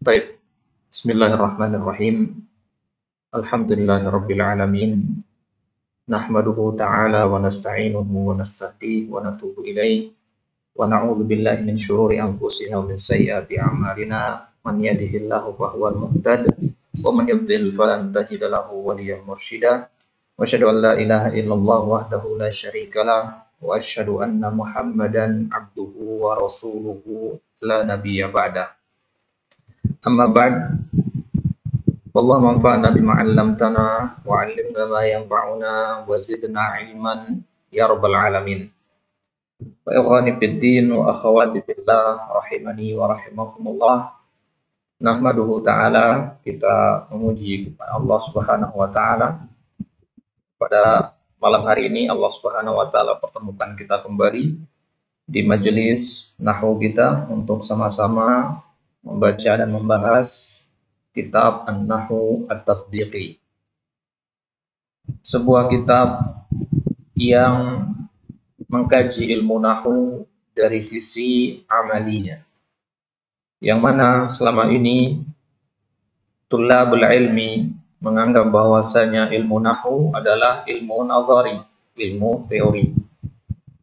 Baik, Bismillahirrahmanirrahim. Alhamdulillahirabbil alamin. Nahmaduhu ta'ala wa nasta'inuhu wa nasta'dihi wa natubu ilaih. Wa na'udzu billahi min syururi anfusina wa min sayyiati a'malina. Man yahdihillahu fahuwal muhtadi wa man yudlil falan tajida lahu waliyyan mursyida. Wa asyhadu an la ilaha illallah wahdahu la syarikalah wa asyhadu anna Muhammadan abduhu wa rasuluhu la nabiyya ba'da. Amma ba'd. Wallahu manfa'na bima 'allamtana wa 'allimna ma yanfa'una wa zidna 'ilman ya rabbal alamin. Wa ikhwani fid din wa akhawati fillah rahimani wa rahimakumullah. Nahmaduhu ta'ala, kita memuji kepada Allah Subhanahu wa taala. Pada malam hari ini Allah Subhanahu wa taala pertemukan kita kembali di majelis nahwu kita untuk sama-sama membaca dan membahas kitab An-Nahwu At-Tatbiqi. Sebuah kitab yang mengkaji ilmu nahwu dari sisi amalinya. Yang mana selama ini tulabul ilmi menganggap bahwasanya ilmu nahwu adalah ilmu nazari, ilmu teori.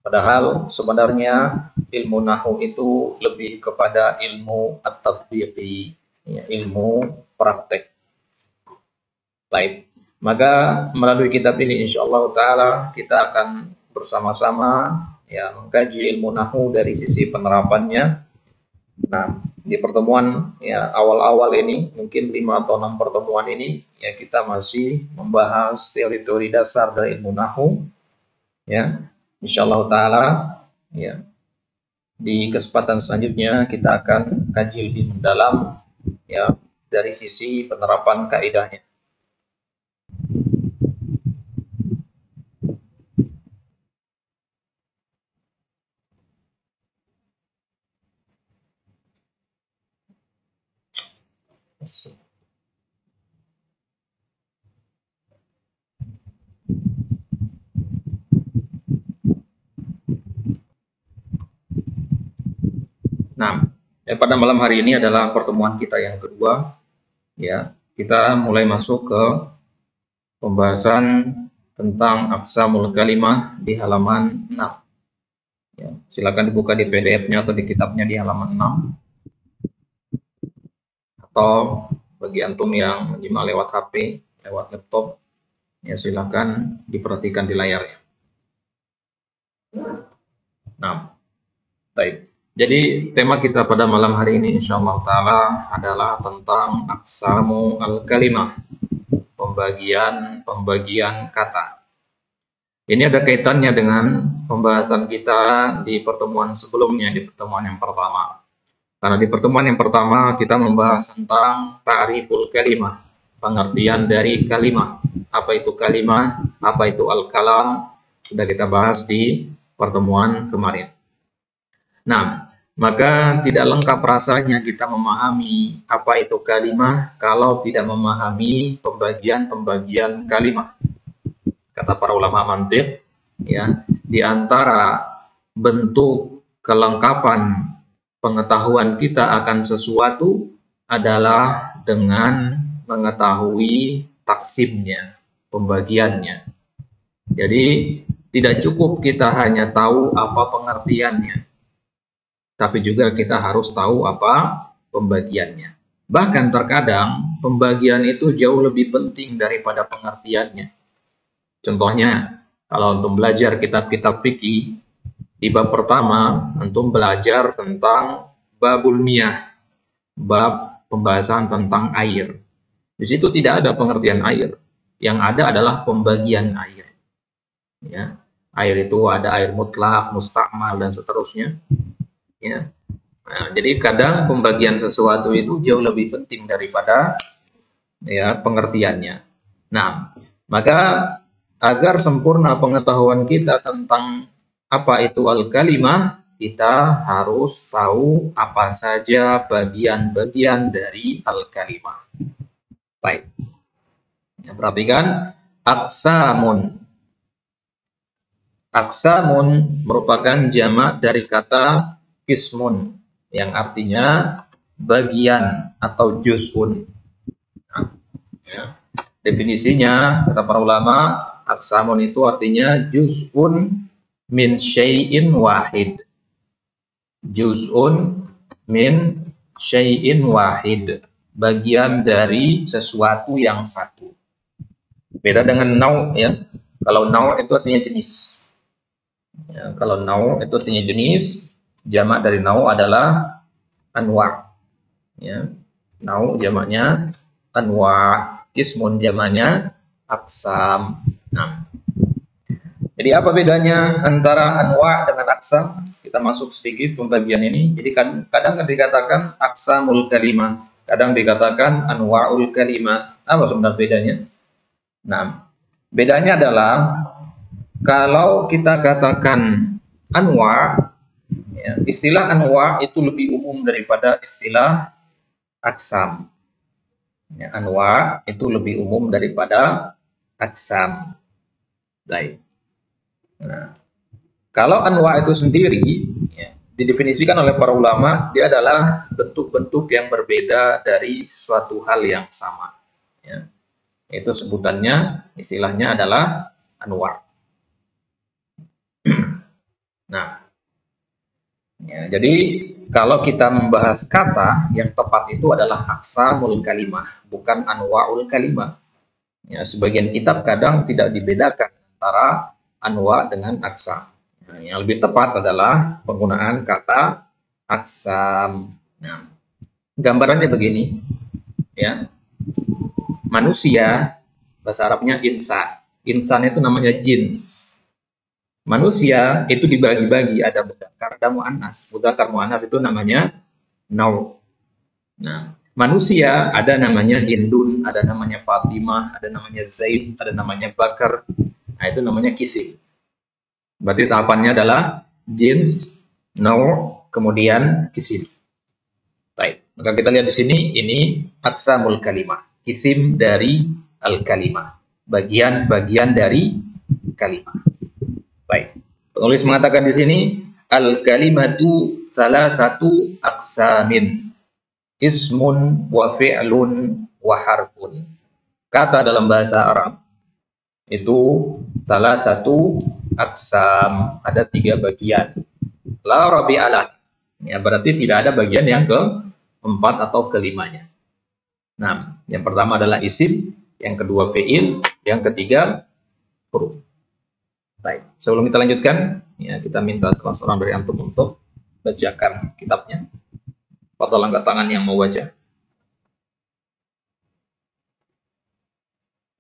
Padahal sebenarnya ilmu nahwu itu lebih kepada ilmu at-tatbiqi, ya, ilmu praktek. Baik, maka melalui kitab ini insyaallah taala kita akan bersama-sama ya mengkaji ilmu nahwu dari sisi penerapannya. Nah, di pertemuan ya awal-awal ini, mungkin 5 atau 6 pertemuan ini ya kita masih membahas teori-teori dasar dari ilmu nahwu. Ya, insyaallah taala ya. Di kesempatan selanjutnya kita akan kaji lebih mendalam ya dari sisi penerapan kaidahnya. Nah, pada malam hari ini adalah pertemuan kita yang kedua. Ya, kita mulai masuk ke pembahasan tentang aqsamul kalimah di halaman 6. Ya, silakan dibuka di PDF-nya atau di kitabnya di halaman 6. Atau bagi antum yang menyimak lewat HP, lewat laptop, ya silakan diperhatikan di layarnya. Nah, baik. Jadi tema kita pada malam hari ini insyaallah taala adalah tentang aqsamu al-kalimah, pembagian kata. Ini ada kaitannya dengan pembahasan kita di pertemuan sebelumnya, di pertemuan yang pertama. Karena di pertemuan yang pertama kita membahas tentang ta'riful kalimah, pengertian dari kalimah. Apa itu kalimah? Apa itu al-kalam? Sudah kita bahas di pertemuan kemarin. Nah, maka tidak lengkap rasanya kita memahami apa itu kalimah kalau tidak memahami pembagian-pembagian kalimah. Kata para ulama mantiq, ya, di antara bentuk kelengkapan pengetahuan kita akan sesuatu adalah dengan mengetahui taksimnya, pembagiannya. Jadi tidak cukup kita hanya tahu apa pengertiannya, tapi juga kita harus tahu apa pembagiannya. Bahkan terkadang pembagian itu jauh lebih penting daripada pengertiannya. Contohnya, kalau untuk belajar kitab-kitab fikih, di bab pertama, antum belajar tentang babul miyah, bab pembahasan tentang air. Di situ tidak ada pengertian air. Yang ada adalah pembagian air. Ya, air itu ada air mutlak, mustakmal, dan seterusnya. Ya. Nah, jadi kadang pembagian sesuatu itu jauh lebih penting daripada ya pengertiannya. Nah, maka agar sempurna pengetahuan kita tentang apa itu al-kalimah, kita harus tahu apa saja bagian-bagian dari al-kalimah. Baik. Ya, perhatikan aqsamun. Aqsamun merupakan jamak dari kata qismun, yang artinya bagian atau juz'un. Nah, ya. Definisinya kata para ulama, aksamun itu artinya juz'un min syai'in wahid. Juz'un min syai'in wahid. Bagian dari sesuatu yang satu. Beda dengan nau' ya. Kalau nau' itu artinya jenis. Ya, kalau nau' itu artinya jenis, jamak dari nau' adalah anwa'. Ya. Nau' jamaknya anwa', ismun jamaknya aksam. Nah, jadi apa bedanya antara anwa' dengan aksam? Kita masuk sedikit pembagian ini. Jadi kadang dikatakan aksamul kalimah, kadang dikatakan anwa'ul kalimah. Apa sebenarnya bedanya? Nah, bedanya adalah kalau kita katakan anwa', ya, istilah anwa' itu lebih umum daripada istilah aksam. Ya, anwa' itu lebih umum daripada aksam. Baik. Nah, kalau anwa' itu sendiri, ya, didefinisikan oleh para ulama, dia adalah bentuk-bentuk yang berbeda dari suatu hal yang sama. Ya. Itu sebutannya, istilahnya adalah anwa'. Nah, ya, jadi kalau kita membahas kata, yang tepat itu adalah aksamul kalimah, bukan anwa'ul kalimah. Ya, sebagian kitab kadang tidak dibedakan antara anwa' dengan aksam. Nah, yang lebih tepat adalah penggunaan kata aksam. Nah, gambarannya begini, ya. Manusia, bahasa Arabnya insan. Insan itu namanya jins. Manusia itu dibagi-bagi, ada mudzakkar, ada muannas. Mudzakkar muannas itu namanya nau'. Nah, manusia ada namanya Hindun, ada namanya Fatimah, ada namanya Zaid, ada namanya Bakar. Nah, itu namanya kisim. Berarti tahapannya adalah jins, nau', kemudian kisim. Baik, maka kita lihat di sini, ini aqsamul kalimah, kisim dari al-kalimah, bagian-bagian dari kalimah. Baik, penulis mengatakan di sini, al-kalimatu salah satu aqsamin, ismun wa fi'lun wa harfun. Kata dalam bahasa Arab itu salah satu aqsam, ada 3 bagian. La rabi'alah, ya, berarti tidak ada bagian yang keempat atau kelimanya. Nah, yang pertama adalah isim, yang kedua fi'il, yang ketiga huruf. Baik, sebelum kita lanjutkan, ya, kita minta salah seorang dari antum untuk bacakan kitabnya. Fadhal angkat tangan yang mau baca.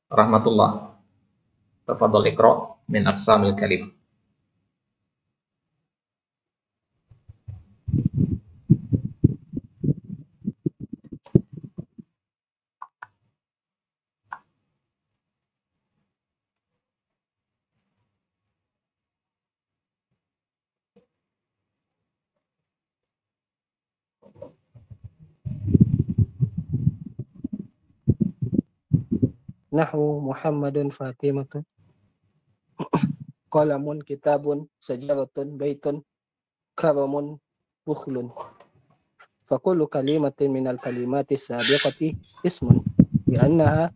Rahmatullah. Tafadhal iqra min aqsamil kalimah. Nahwu Muhammadun Fatimatun qalamun kitabun sajaratun baitun karamun bukhlun. Fakullu kalimatin minal kalimati sabiqati ismun li'annaha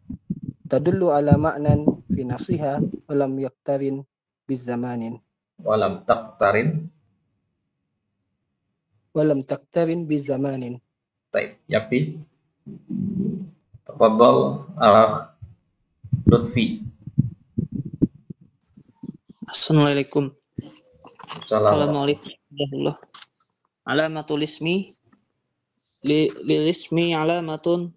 tadullu ala ma'nan fi nafsiha walam yaktarin bizamanin Walam taktarin bizamanin. Baik, Yafi. Tafadhal Akh Lutfi. Assalamualaikum. Assalamualaikum. Alamatul ismi lil ismi alamatun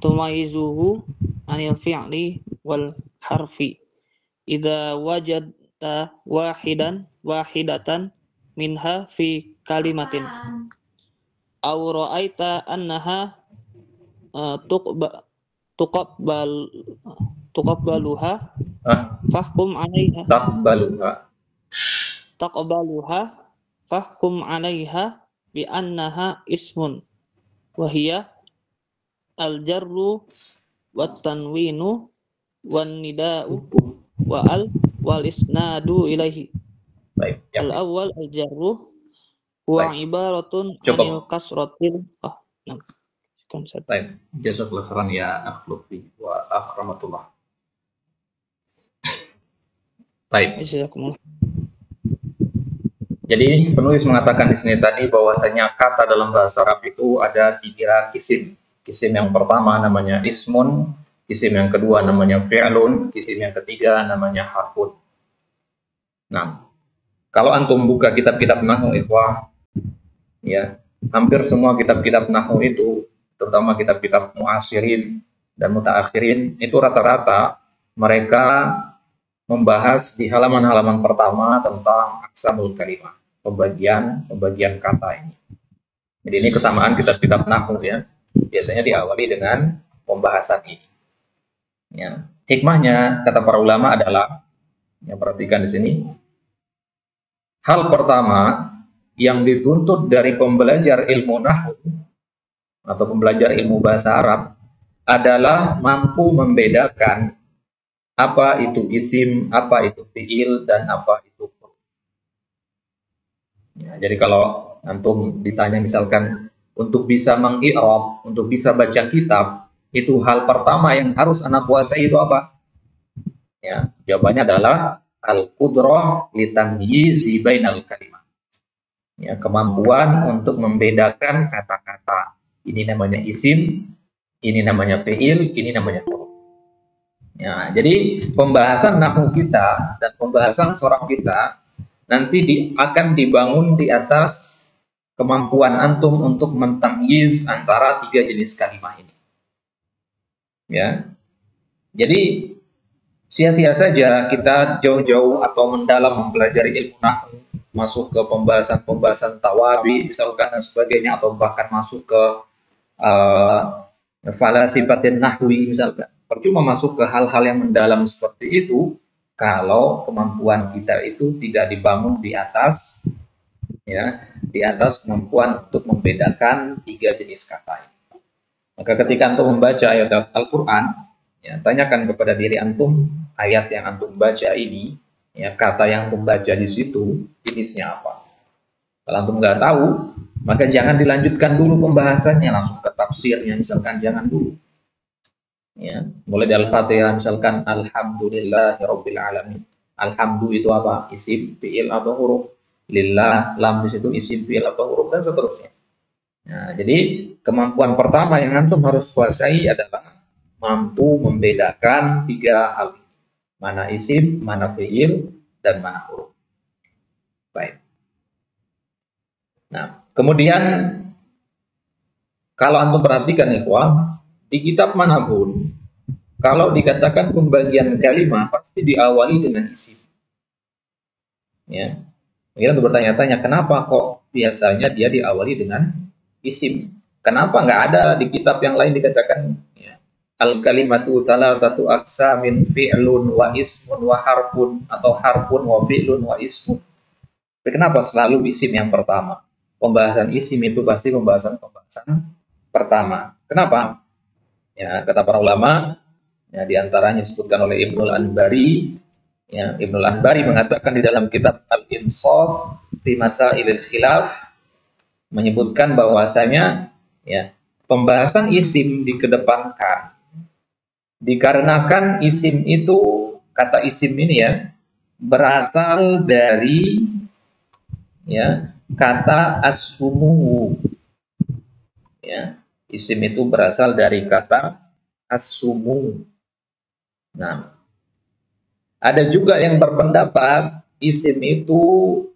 tumayizuhu anil fi'li wal harfi idza wajadta wahidatan minha fi kalimatin aw ra'aita annaha tuqabbaluha fahkum 'alaiha fahkum 'alaiha bi annaha ismun wa hiya al-jarru wat tanwinu wan nida'u wa al wal isnadu ilaihi. Baik. Al-awwal al-jarru huwa ibaratun anil kasratil. Baik. Jazakallahu khairan ya akhlufi wa akhramatullah. Baik. Jadi penulis mengatakan di sini tadi bahwasanya kata dalam bahasa Arab itu ada 3 kisim. Kisim yang pertama namanya ismun, kisim yang kedua namanya fi'lun, kisim yang ketiga namanya harfun. Nah, kalau antum buka kitab-kitab nahwu ikhwah, ya, hampir semua kitab-kitab nahwu itu, terutama kitab-kitab mu'asirin dan mutaakhirin, itu rata-rata mereka membahas di halaman-halaman pertama tentang aqsamul kalimah, pembagian kata ini. Jadi ini kesamaan kitab-kitab nahwu ya. Biasanya diawali dengan pembahasan ini. Ya. Hikmahnya kata para ulama adalah, yang perhatikan di sini, hal pertama yang dituntut dari pembelajar ilmu nahwu atau pembelajar ilmu bahasa Arab adalah mampu membedakan apa itu isim, apa itu fiil, dan apa itu huruf. Ya, jadi kalau antum ditanya misalkan untuk bisa meng-i'rab, untuk bisa baca kitab, itu hal pertama yang harus anak kuasai itu apa? Ya, jawabannya adalah al-qudrah litamyizi bainal kalimat. Ya, kemampuan untuk membedakan kata-kata. Ini namanya isim, ini namanya fiil, ini namanya huruf. Ya, jadi pembahasan nahwu kita dan pembahasan seorang kita nanti akan dibangun di atas kemampuan antum untuk mentamyiz antara 3 jenis kalimat ini. Ya, jadi sia-sia saja kita jauh-jauh atau mendalam mempelajari ilmu nahwu, masuk ke pembahasan-pembahasan tawabi misalkan dan sebagainya, atau bahkan masuk ke falasifatin nahwi misalkan. Percuma masuk ke hal-hal yang mendalam seperti itu kalau kemampuan kita itu tidak dibangun di atas, ya, di atas kemampuan untuk membedakan 3 jenis kata ini. Maka ketika antum membaca ayat Al-Quran, ya, tanyakan kepada diri antum, ayat yang antum baca ini, ya, kata yang antum baca di situ jenisnya apa. Kalau antum nggak tahu, maka jangan dilanjutkan dulu pembahasannya, langsung ke tafsirnya misalkan, jangan dulu. Ya, mulai dari Al-Fatihah misalkan alhamdulillahirabbil alamin. Alhamdu itu apa? Isim, fiil atau huruf. Lillah, lam di situ isim, fiil atau huruf, dan seterusnya. Nah, jadi kemampuan pertama yang antum harus kuasai adalah mampu membedakan 3 hal. Mana isim, mana fiil, dan mana huruf. Baik. Nah, kemudian kalau antum perhatikan ikhwah, di kitab manapun, kalau dikatakan pembagian kalimat pasti diawali dengan isim. Ya, mungkin untuk bertanya-tanya, kenapa kok biasanya dia diawali dengan isim? Kenapa nggak ada di kitab yang lain dikatakan ya, al-kalimatu thalathatu aqsamin fi'lun wa ismun wa harfun, atau harfun wa fi'lun wa ismun? Kenapa selalu isim yang pertama? Pembahasan isim itu pasti pembahasan pertama. Kenapa? Ya, kata para ulama, ya, diantaranya disebutkan oleh Ibnul Anbari. Ya, Ibnul Anbari mengatakan di dalam kitab Al-Insaf fi Masailil Khilaf, menyebutkan bahwasanya ya, pembahasan isim dikedepankan dikarenakan isim itu, kata isim ini ya, berasal dari ya, kata as-sumu. Ya, isim itu berasal dari kata as-sumu. Nah, ada juga yang berpendapat isim itu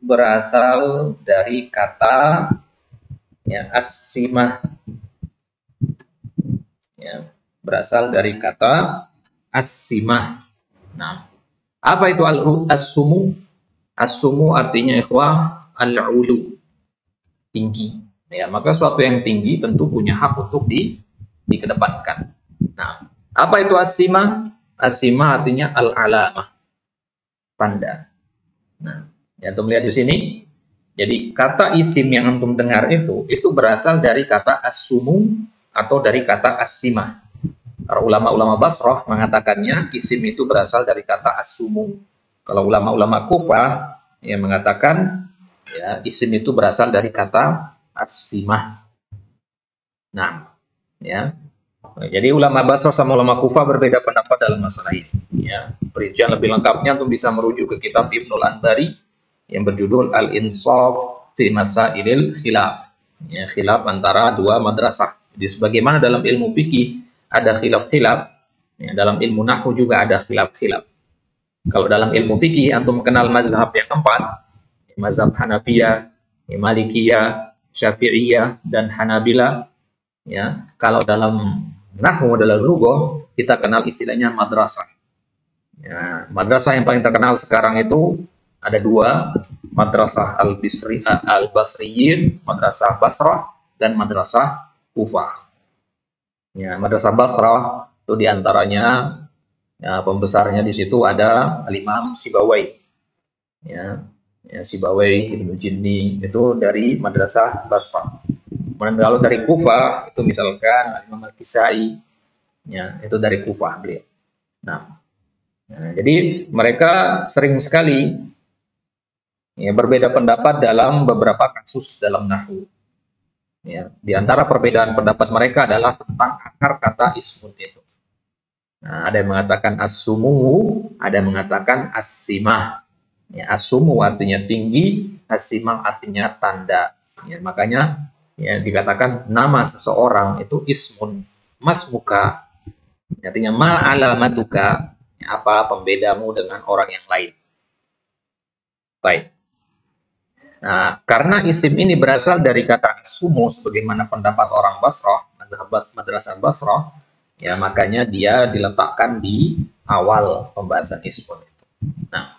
berasal dari kata ya, as-simah. Ya, berasal dari kata as-simah. Nah, apa itu as-sumu? As-sumu artinya ikhwah al-ulu, tinggi. Ya, maka suatu yang tinggi tentu punya hak untuk dikedepankan. Nah, apa itu as-simah? As-simah artinya al-alamah, tanda. Nah, ya, antum lihat di sini. Jadi kata isim yang antum dengar itu berasal dari kata as-sumu atau dari kata as-simah. Para ulama-ulama Basrah mengatakannya isim itu berasal dari kata as-sumu. Kalau ulama-ulama Kufah yang mengatakan ya isim itu berasal dari kata as-simah. Nah, ya. Jadi ulama Basrah sama ulama Kufah berbeda pendapat dalam masalah ini. Ya, perincian lebih lengkapnya untuk bisa merujuk ke kitab Ibnul Anbari yang berjudul Al-Insaf fi Masailil Khilaf. Ya, khilaf antara dua madrasah. Jadi sebagaimana dalam ilmu fikih ada khilaf-khilaf, ya, dalam ilmu nahwu juga ada khilaf-khilaf. Kalau dalam ilmu fikih antum kenal mazhab yang keempat, mazhab Hanafiyah, Malikiyah, Syafi'iyah dan Hanabilah. Ya, kalau dalam nahwu, dalam lughah kita kenal istilahnya madrasah. Ya, madrasah yang paling terkenal sekarang itu ada dua, madrasah al-Basriyin, madrasah Basrah dan madrasah Kufah. Ya, madrasah Basrah itu diantaranya ya, pembesarnya di situ ada Al-Imam Sibawai. Ya, ya Sibawai, Ibnu Jinni itu dari madrasah Basrah. Kemudian kalau dari Kufah itu misalkan Imam Al-Kisai, ya itu dari Kufah beliau. Nah, jadi mereka sering sekali ya, berbeda pendapat dalam beberapa kasus dalam nahwu. Ya, di antara perbedaan pendapat mereka adalah tentang akar kata ismun itu. Nah, ada yang mengatakan as-sumu, ada yang mengatakan as-simah. Ya, as-sumu artinya tinggi, as-simah artinya tanda. Ya, makanya ya dikatakan nama seseorang itu ismun, masmuka, artinya ma alamatuka, ya, apa pembedamu dengan orang yang lain. Baik. Nah, karena isim ini berasal dari kata sumu, sebagaimana pendapat orang Basrah, madrasah Basrah, ya makanya dia diletakkan di awal pembahasan ismun itu. Nah,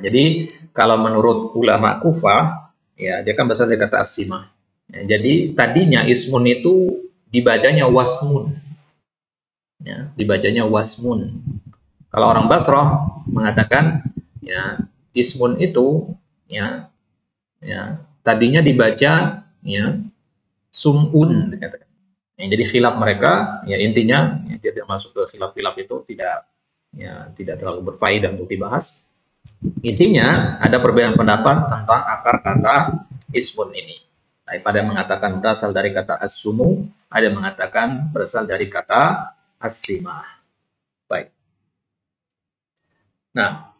jadi kalau menurut ulama Kufah, ya dia kan berasal dari kata as-simah. Ya, jadi tadinya ismun itu dibacanya wasmun. Ya, dibacanya wasmun. Kalau orang Basrah mengatakan ya ismun itu ya tadinya dibaca ya sumun dikatakan. Ya, jadi khilaf mereka ya intinya ya, tidak masuk ke khilaf-khilaf itu tidak terlalu berfaedah untuk dibahas. Intinya ada perbedaan pendapat tentang akar kata ismun ini. Ada yang mengatakan berasal dari kata as-sumu, ada yang mengatakan berasal dari kata as-simah. Baik. Nah,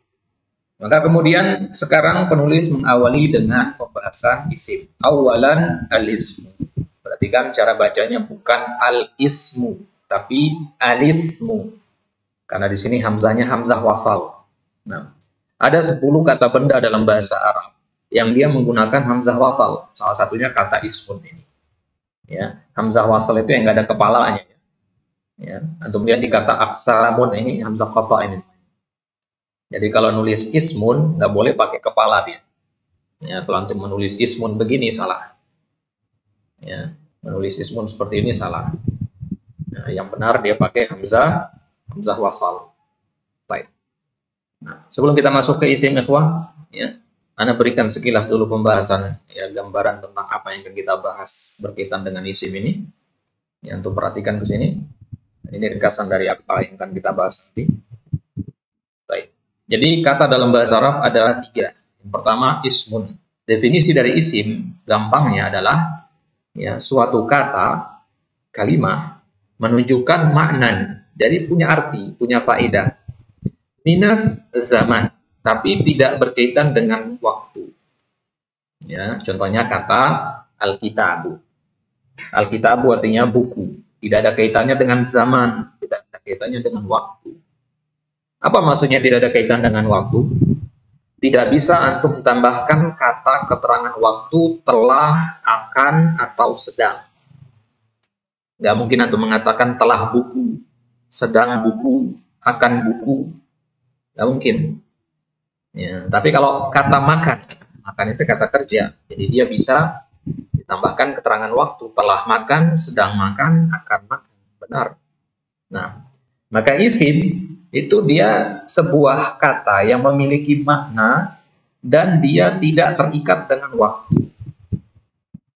maka kemudian sekarang penulis mengawali dengan pembahasan isim. Awalan al-ismu. Perhatikan cara bacanya bukan al-ismu, tapi al-ismu. Karena di sini hamzahnya hamzah wasal. Nah, ada 10 kata benda dalam bahasa Arab yang dia menggunakan hamzah wasal. Salah satunya kata ismun ini. Ya, hamzah wasal itu yang nggak ada kepalanya. Ya, antum lihat di kata aksamun ini hamzah qata ini. Jadi kalau nulis ismun nggak boleh pakai kepala dia. Ya, kalau antum menulis ismun begini salah. Ya, menulis ismun seperti ini salah. Nah, yang benar dia pakai hamzah wasal. Baik. Nah, sebelum kita masuk ke isim ikhwah, ya, Anda berikan sekilas dulu pembahasan ya gambaran tentang apa yang akan kita bahas berkaitan dengan isim ini. Ya, untuk perhatikan ke sini. Ini ringkasan dari apa yang akan kita bahas nanti. Baik. Jadi kata dalam bahasa Arab adalah 3. Yang pertama ismun. Definisi dari isim gampangnya adalah ya suatu kata, kalimah menunjukkan makna, jadi punya arti, punya faedah. Minas zaman, tapi tidak berkaitan dengan waktu. Ya, contohnya kata al-kitabu. Al-kitabu artinya buku. Tidak ada kaitannya dengan zaman, tidak ada kaitannya dengan waktu. Apa maksudnya tidak ada kaitan dengan waktu? Tidak bisa antum tambahkan kata keterangan waktu telah, akan, atau sedang. Nggak mungkin antum mengatakan telah buku, sedang buku, akan buku. Nggak mungkin. Ya, tapi kalau kata makan itu kata kerja. Jadi dia bisa ditambahkan keterangan waktu, telah makan, sedang makan, akan makan. Benar. Nah, maka isim itu dia sebuah kata yang memiliki makna dan dia tidak terikat dengan waktu.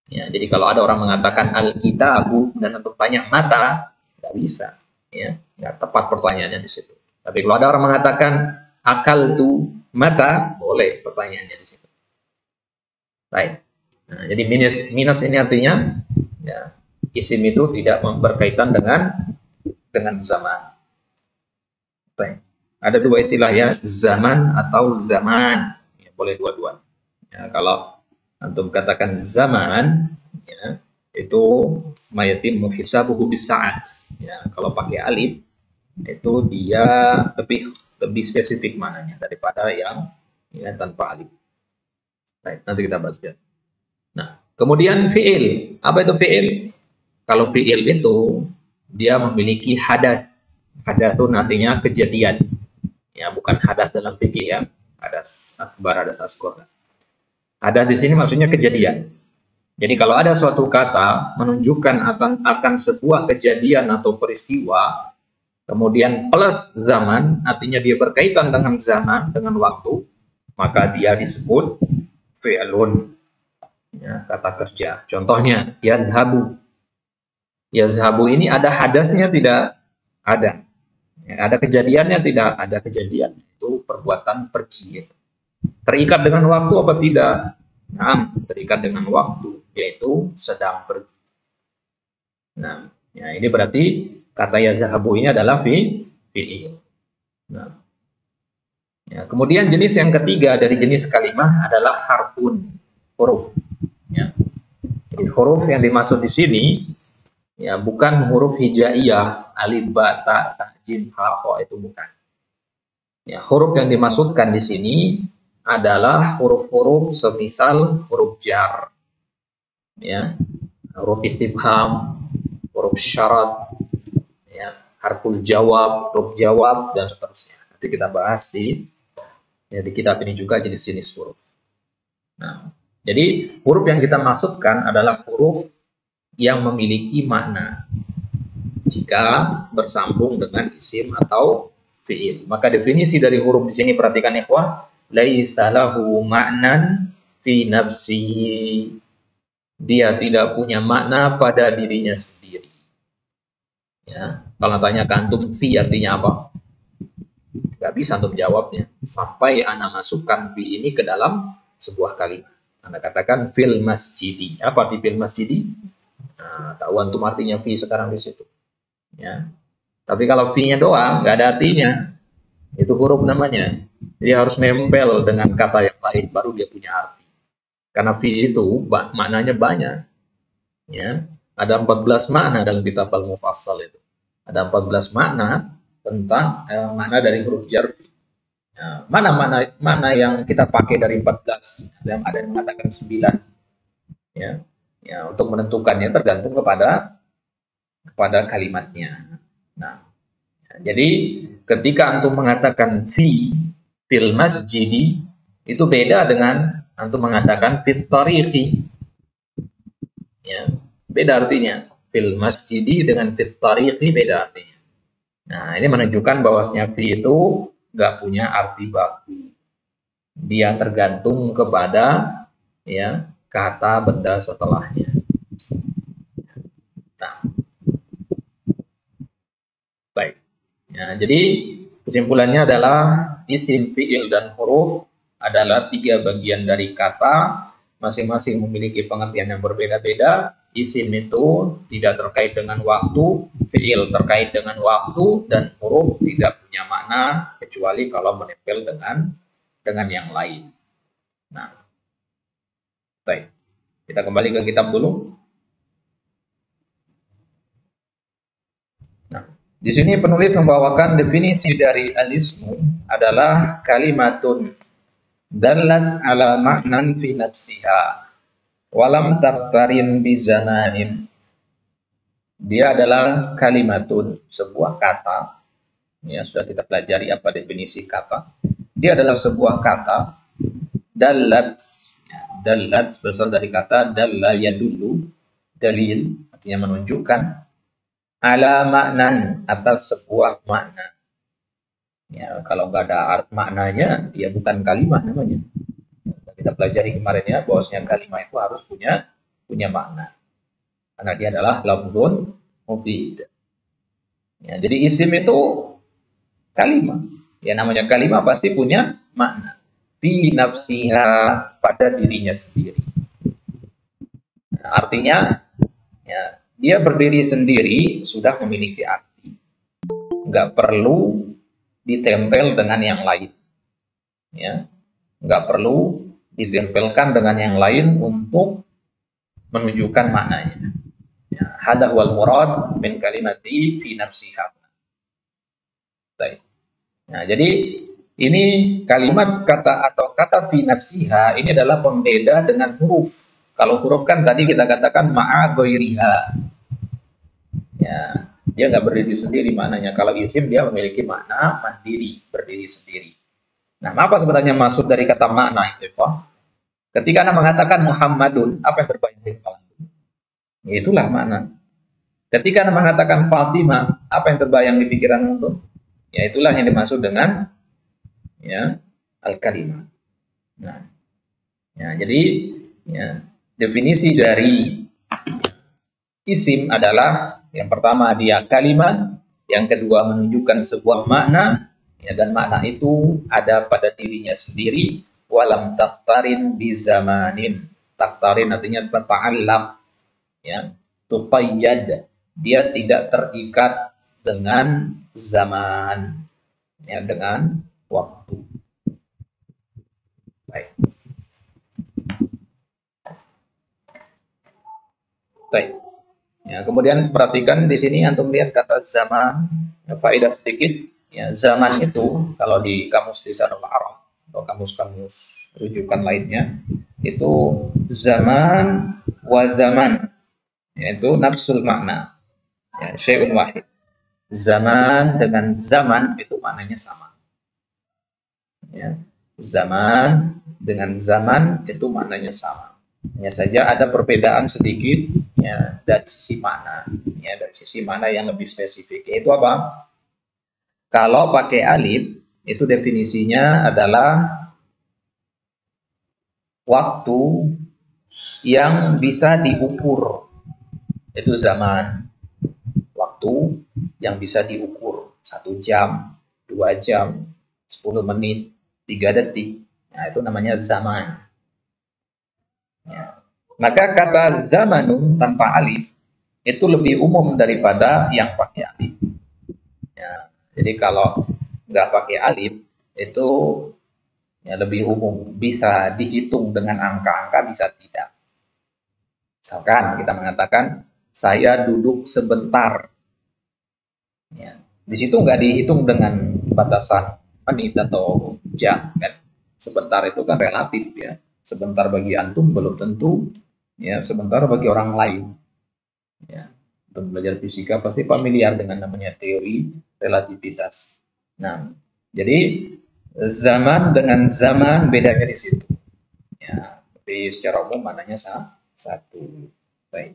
Ya, jadi kalau ada orang mengatakan al-kitabu dan untuk tanya mata, nggak bisa. Ya, nggak tepat pertanyaannya di situ. Tapi kalau ada orang mengatakan akaltu mata, boleh pertanyaannya di situ. Baik. Nah, jadi minus ini artinya ya, isim itu tidak berkaitan dengan zaman. Baik. Ada dua istilah ya, zaman atau zaman. Ya, boleh dua-dua. Ya, kalau antum katakan zaman, ya, itu mayatim hisabuhu bisa'at. Ya, kalau pakai alif, itu dia lebih spesifik maknanya daripada yang ya, tanpa alif. Baik, nanti kita bahas ya. Nah, kemudian fi'il. Apa itu fi'il? Kalau fi'il itu dia memiliki hadas. Hadas itu nantinya kejadian. Ya, bukan hadas dalam fikih ya. Hadas akbar, hadas asghar. Hadas di sini maksudnya kejadian. Jadi kalau ada suatu kata menunjukkan akan sebuah kejadian atau peristiwa, kemudian plus zaman, artinya dia berkaitan dengan zaman, dengan waktu, maka dia disebut fi'lun. Ya, kata kerja. Contohnya, yadhabu. Yazhabu ini ada hadasnya, tidak ada. Ya, ada kejadiannya, tidak ada kejadian. Itu perbuatan pergi. Terikat dengan waktu apa tidak? Nah, terikat dengan waktu, yaitu sedang pergi. Nah, ya, ini berarti kata yazhabu ini adalah fi'il. Nah, ya, kemudian jenis yang ketiga dari jenis kalimah adalah harfun, huruf. Ya. Jadi huruf yang dimaksud di sini ya bukan huruf hijaiyah, alif, ba, ta, sa, jim, ha, ho, itu bukan. Ya, huruf yang dimaksudkan di sini adalah huruf-huruf semisal huruf jar, ya, huruf istifham, huruf syarat, ya, harful jawab, huruf jawab, dan seterusnya. Nanti kita bahas di kitab ini juga jenis-jenis huruf. Nah, jadi huruf yang kita maksudkan adalah huruf yang memiliki makna jika bersambung dengan isim atau fi'il. Maka definisi dari huruf di sini perhatikan ikhwah, laisa lahu ma'nan fi nafsihi. Dia tidak punya makna pada dirinya sendiri. Ya, kalau tanya ke antum fi artinya apa? Gak bisa antum jawabnya sampai ana masukkan fi ini ke dalam sebuah kalimat. Anda katakan fil masjidi. Apa di fil masjidi? Nah, tahu antum artinya fi sekarang di situ. Ya. Tapi kalau fi-nya doang, nggak ada artinya. Itu huruf namanya. Dia harus nempel dengan kata yang lain, baru dia punya arti. Karena fi itu maknanya banyak. Ya. Ada 14 makna dalam kitab Al-Mufassal itu. Ada 14 makna tentang makna dari huruf jar fi. Nah, mana yang kita pakai dari 14? Ada yang mengatakan 9. Ya. Ya, untuk menentukannya tergantung kepada kalimatnya. Nah, ya, jadi ketika antum mengatakan fil masjidi, itu beda dengan antum mengatakan fit tariqi. Ya, beda artinya. Fil masjidi dengan fit tariqi beda artinya. Nah, ini menunjukkan bahwasanya fi itu nggak punya arti baku. Dia tergantung kepada ya kata benda setelahnya. Nah, baik. Ya, jadi kesimpulannya adalah isim, fi'il, dan huruf adalah 3 bagian dari kata, masing-masing memiliki pengertian yang berbeda-beda. Isim itu tidak terkait dengan waktu, fi'il terkait dengan waktu, dan huruf tidak punya makna kecuali kalau menempel dengan yang lain. Nah, baik. Kita kembali ke kitab dulu. Nah, di sini penulis membawakan definisi dari al-ismu adalah kalimatun dallat ala ma'nan fi nafsiha walam tartarin bi zamanin. Dia adalah kalimatun, sebuah kata. Ya, sudah kita pelajari apa definisi kata. Dia adalah sebuah kata dallat. Dallat berasal dari kata dalla yadullu, dalil artinya menunjukkan, ala maknan atas sebuah makna. Ya, kalau nggak ada maknanya, ya bukan kalimah namanya. Kita pelajari kemarin ya, bahwasanya kalimah itu harus punya makna. Karena dia adalah lafzun mufid. Ya, jadi isim itu kalimah Ya, namanya kalimah pasti punya makna. Fi nafsiha, pada dirinya sendiri. Nah, artinya ya, dia berdiri sendiri sudah memiliki arti. Nggak perlu ditempel dengan yang lain. Ya, nggak perlu ditempelkan dengan yang lain untuk menunjukkan maknanya. Ya, hada wal murad min kalimati fi nafsiha. Baik. Nah, jadi ini kalimat kata atau kata fi nafsiha ini adalah pembeda dengan huruf. Kalau huruf kan tadi kita katakan ma'a ghairiha. Ya, dia nggak berdiri sendiri maknanya. Kalau isim dia memiliki makna mandiri, berdiri sendiri. Nah, apa sebenarnya maksud dari kata makna itu, Pak? Ketika Anda mengatakan Muhammadun, apa yang terbayang di kepala? Itulah makna. Ketika Anda mengatakan Fatimah, apa yang terbayang di pikiran itu? Ya, itulah yang dimaksud dengan ya al-kalimah. Nah, ya, jadi ya, definisi dari isim adalah yang pertama dia kalimat, yang kedua menunjukkan sebuah makna, ya, dan makna itu ada pada dirinya sendiri. Walam taktarin bizamanin. Taktarin artinya berta'allam, ya, tuqayyad. Dia tidak terikat dengan zaman, ya, dengan waktu. Baik. Baik. Ya, kemudian perhatikan di sini antum lihat kata zaman, ya, faedah sedikit. Ya, zaman itu kalau di kamus lisanul Arab atau kamus-kamus rujukan lainnya itu zaman wa zaman, yaitu nafsul makna, ya, syai'un wahid. Zaman dengan zaman itu maknanya sama. Ya, zaman dengan zaman itu maknanya sama. Hanya saja ada perbedaan sedikit, ya, dari sisi mana, ya, dari sisi mana yang lebih spesifik. Yaitu apa? Kalau pakai alif, itu definisinya adalah waktu yang bisa diukur. Itu zaman. Waktu yang bisa diukur. 1 jam, 2 jam, 10 menit, 3 detik. Nah, itu namanya zaman. Ya. Maka kata zamanun tanpa alif itu lebih umum daripada yang pakai alif. Ya. Jadi kalau nggak pakai alif itu ya lebih umum, bisa dihitung dengan angka-angka, bisa tidak. Misalkan kita mengatakan saya duduk sebentar, ya, di situ nggak dihitung dengan batasan menit atau jam, kan? Sebentar itu kan relatif, ya. Sebentar bagi antum belum tentu, ya, sebentar bagi orang lain. Ya. Untuk belajar fisika pasti familiar dengan namanya teori relativitas. Nah, jadi zaman dengan zaman bedanya di situ. Ya, tapi secara umum maknanya satu. Baik.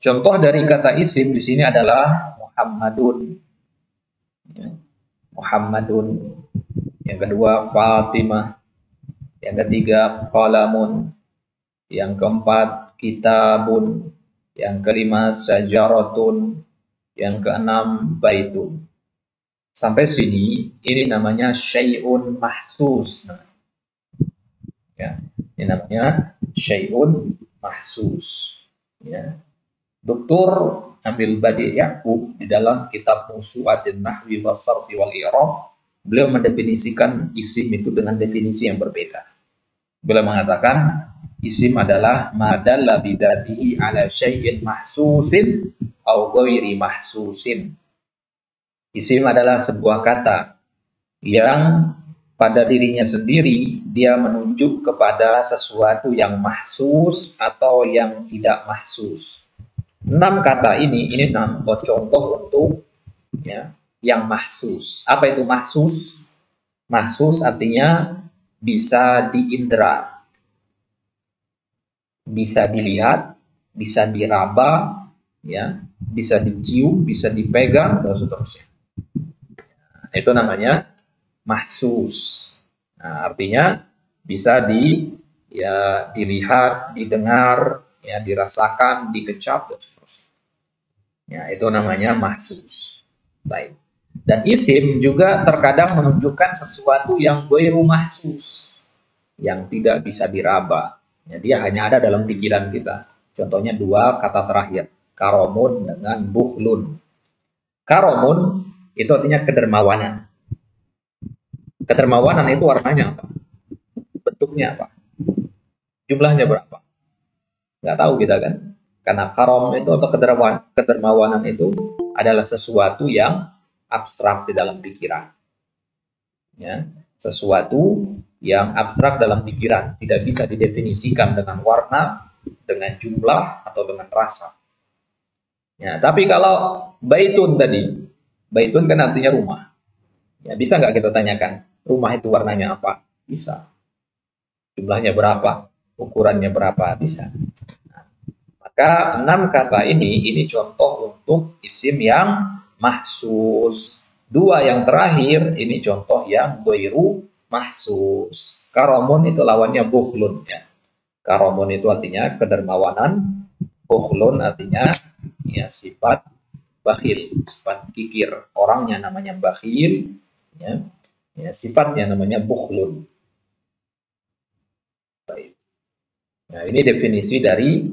Contoh dari kata isim di sini adalah Muhammadun. Ya, Muhammadun. Yang kedua Fatimah. Yang ketiga qalamun. Yang keempat kitabun. Yang kelima sajaratun. Yang keenam baitun. Sampai sini ini namanya syai'un mahsus. Ya, ini namanya syai'un mahsus. Ya. Dr. Ambil Badi Yaqub di dalam kitab Musu'atin Nahwi was Sarfi wal I'rab, beliau mendefinisikan isim itu dengan definisi yang berbeda. Beliau mengatakan isim adalah madalla bidatihi ala syai'in mahsusin au ghairi mahsusin. Isim adalah sebuah kata yang pada dirinya sendiri dia menunjuk kepada sesuatu yang mahsus atau yang tidak mahsus. 6 kata ini 6 contoh untuk, ya, yang mahsus. Apa itu mahsus? Mahsus artinya bisa diindra, bisa dilihat, bisa diraba, ya, bisa dicium, bisa dipegang, dan seterusnya. Itu namanya mahsus. Nah, artinya bisa dilihat, didengar, ya, dirasakan, dikecap, dan seterusnya. Ya, itu namanya mahsus. Baik. Dan isim juga terkadang menunjukkan sesuatu yang ghairu mahsus, yang tidak bisa diraba. Ya, dia hanya ada dalam pikiran kita. Contohnya dua kata terakhir, karomun dengan buhlun. Karomun itu artinya kedermawanan. Kedermawanan itu warnanya apa? Bentuknya apa? Jumlahnya berapa? Nggak tahu kita kan. Karena karom itu atau kedermawanan itu adalah sesuatu yang abstrak di dalam pikiran. Ya, sesuatu yang abstrak dalam pikiran, tidak bisa didefinisikan dengan warna, dengan jumlah, atau dengan rasa. Ya, tapi kalau baitun tadi, baitun kan artinya rumah. Ya, bisa nggak kita tanyakan, rumah itu warnanya apa? Bisa. Jumlahnya berapa? Ukurannya berapa? Bisa. Nah, maka 6 kata ini contoh untuk isim yang mahsus. 2 yang terakhir ini contoh yang ghairu mahsus. Karomun itu lawannya bukhlun ya. Karomun itu artinya kedermawanan, bukhlun artinya ya sifat bakhil, sifat kikir. Orangnya namanya bakhil ya. Ya, sifatnya namanya bukhlun. Baik. Nah, ini definisi dari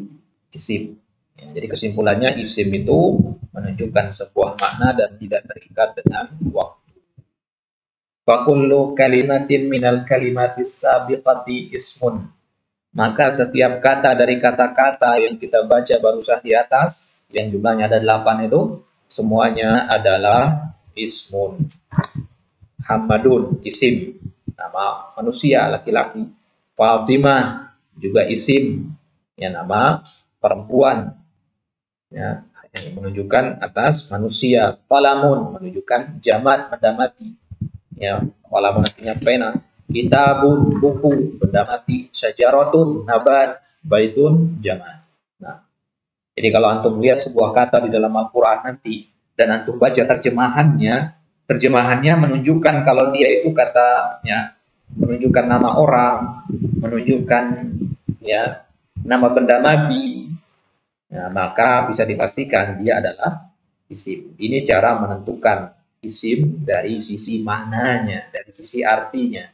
isim. Ya, jadi kesimpulannya isim itu menunjukkan sebuah makna dan tidak terikat dengan waktu. Fakullu kalimatin minal kalimatis sabiqati ismun. Maka setiap kata dari kata-kata yang kita baca barusan di atas, yang jumlahnya ada 8 itu, semuanya adalah ismun. Hamadun, isim, nama manusia, laki-laki. Fatimah, juga isim, ya nama perempuan, ya yang menunjukkan atas manusia. Qalamun menunjukkan jamat, benda mati, ya qalamun artinya pena. Kitabun, buku, benda mati. Syajaratun, nabat. Baitun, jamat. Nah, jadi kalau antum lihat sebuah kata di dalam Al-Quran nanti dan antum baca terjemahannya menunjukkan kalau dia itu katanya menunjukkan nama orang, menunjukkan ya nama benda mati, ya, maka bisa dipastikan dia adalah isim. Ini cara menentukan isim dari sisi maknanya, dari sisi artinya.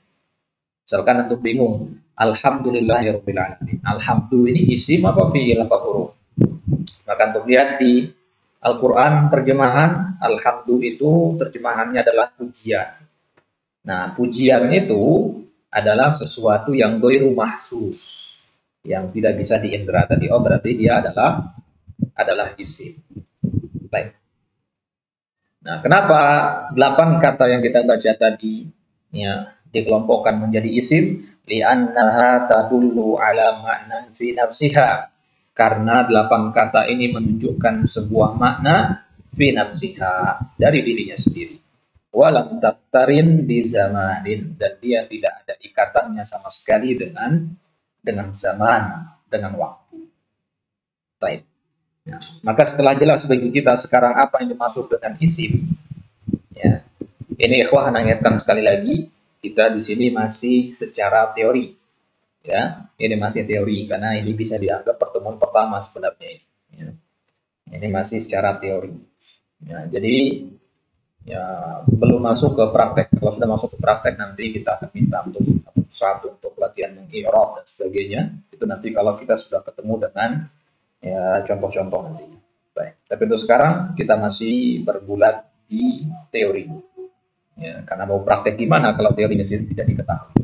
Misalkan untuk bingung, alhamdulillahirabbil alamin. Alhamdulillah ini isim apa fi'il apa huruf? Maka untuk lihat di Al-Quran terjemahan alhamdulillah itu terjemahannya adalah pujian. Nah, pujian itu adalah sesuatu yang ghairu mahsus, yang tidak bisa diindra tadi. Oh, berarti dia adalah isim. Baik. Nah, kenapa 8 kata yang kita baca tadi ya dikelompokkan menjadi isim? Li'annaha tadullu ala ma'nan fi nafsiha. Karena 8 kata ini menunjukkan sebuah makna fi nafsiha, dari dirinya sendiri. Walam taktarin di zamanin, dan dia tidak ada ikatannya sama sekali dengan zaman, dengan waktu. Baik. Ya. Maka setelah jelas bagi kita sekarang apa yang dimaksud dengan isim, ya, ini ikhwah mengingatkan sekali lagi, kita di sini masih secara teori, ya, ini masih teori karena ini bisa dianggap pertemuan pertama sebenarnya ini. Ya. Ini masih secara teori. Ya, jadi ya belum masuk ke praktek. Kalau sudah masuk ke praktek nanti kita akan minta untuk satu untuk latihan i'rab dan sebagainya. Itu nanti kalau kita sudah ketemu dengan ya contoh-contoh nantinya. Baik. Tapi untuk sekarang kita masih bergulat di teori. Ya, karena mau praktek gimana kalau teorinya tidak diketahui.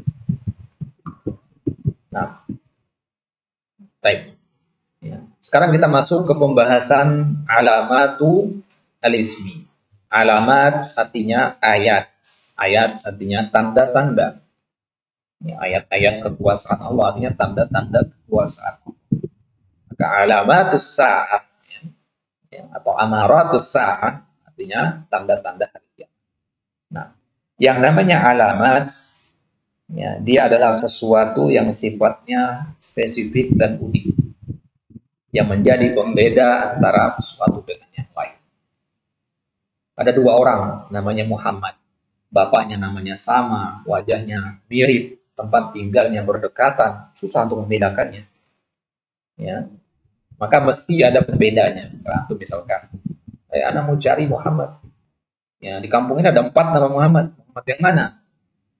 Nah, baik. Ya. Sekarang kita masuk ke pembahasan alamatu al-ismi. Alamat artinya ayat. Ayat artinya tanda-tanda. Ya, ayat-ayat kekuasaan Allah artinya tanda-tanda kekuasaan. Maka alamatus sa'ah ya, atau amaratus sa'ah artinya tanda-tanda hari kiamat. Nah, yang namanya alamat ya, dia adalah sesuatu yang sifatnya spesifik dan unik, yang menjadi pembeda antara sesuatu dengan yang lain. Ada 2 orang namanya Muhammad, bapaknya namanya sama, wajahnya mirip, tempat tinggalnya berdekatan, susah untuk membedakannya. Ya, maka mesti ada pembedanya. Nah, itu misalkan, anak mau cari Muhammad, Ya, di kampung ini ada 4 nama Muhammad. Muhammad yang mana?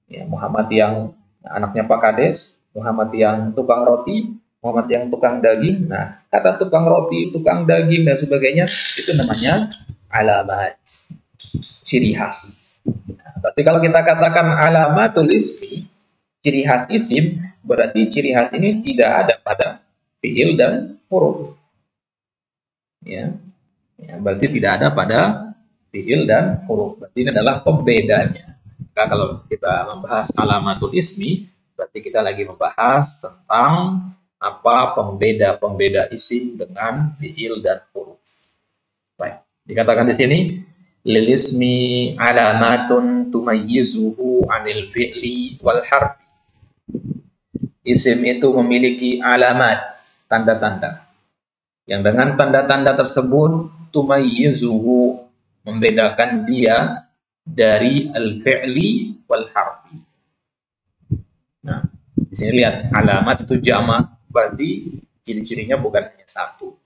Ya, Muhammad yang anaknya Pak Kades, Muhammad yang tukang roti, Muhammad yang tukang daging. Nah, kata tukang roti, tukang daging, dan sebagainya, itu namanya alamat, ciri khas. Nah, tapi kalau kita katakan alamatul ismi, ciri khas isim, berarti ciri khas ini tidak ada pada fiil dan huruf. Ya, berarti tidak ada pada fiil dan huruf. Berarti ini adalah pembedanya. Maka kalau kita membahas alamatul ismi, berarti kita lagi membahas tentang apa pembeda-pembeda isim dengan fiil dan huruf. Baik, dikatakan di sini lil ismi alamatun tumayyizuhu anil fi'li wal harfi. Isim itu memiliki alamat, tanda-tanda. Yang dengan tanda-tanda tersebut tumayyizuhu, membedakan dia dari al-fi'li wal harfi. Nah, di sini lihat alamat itu jamak, berarti ciri-cirinya bukan hanya satu.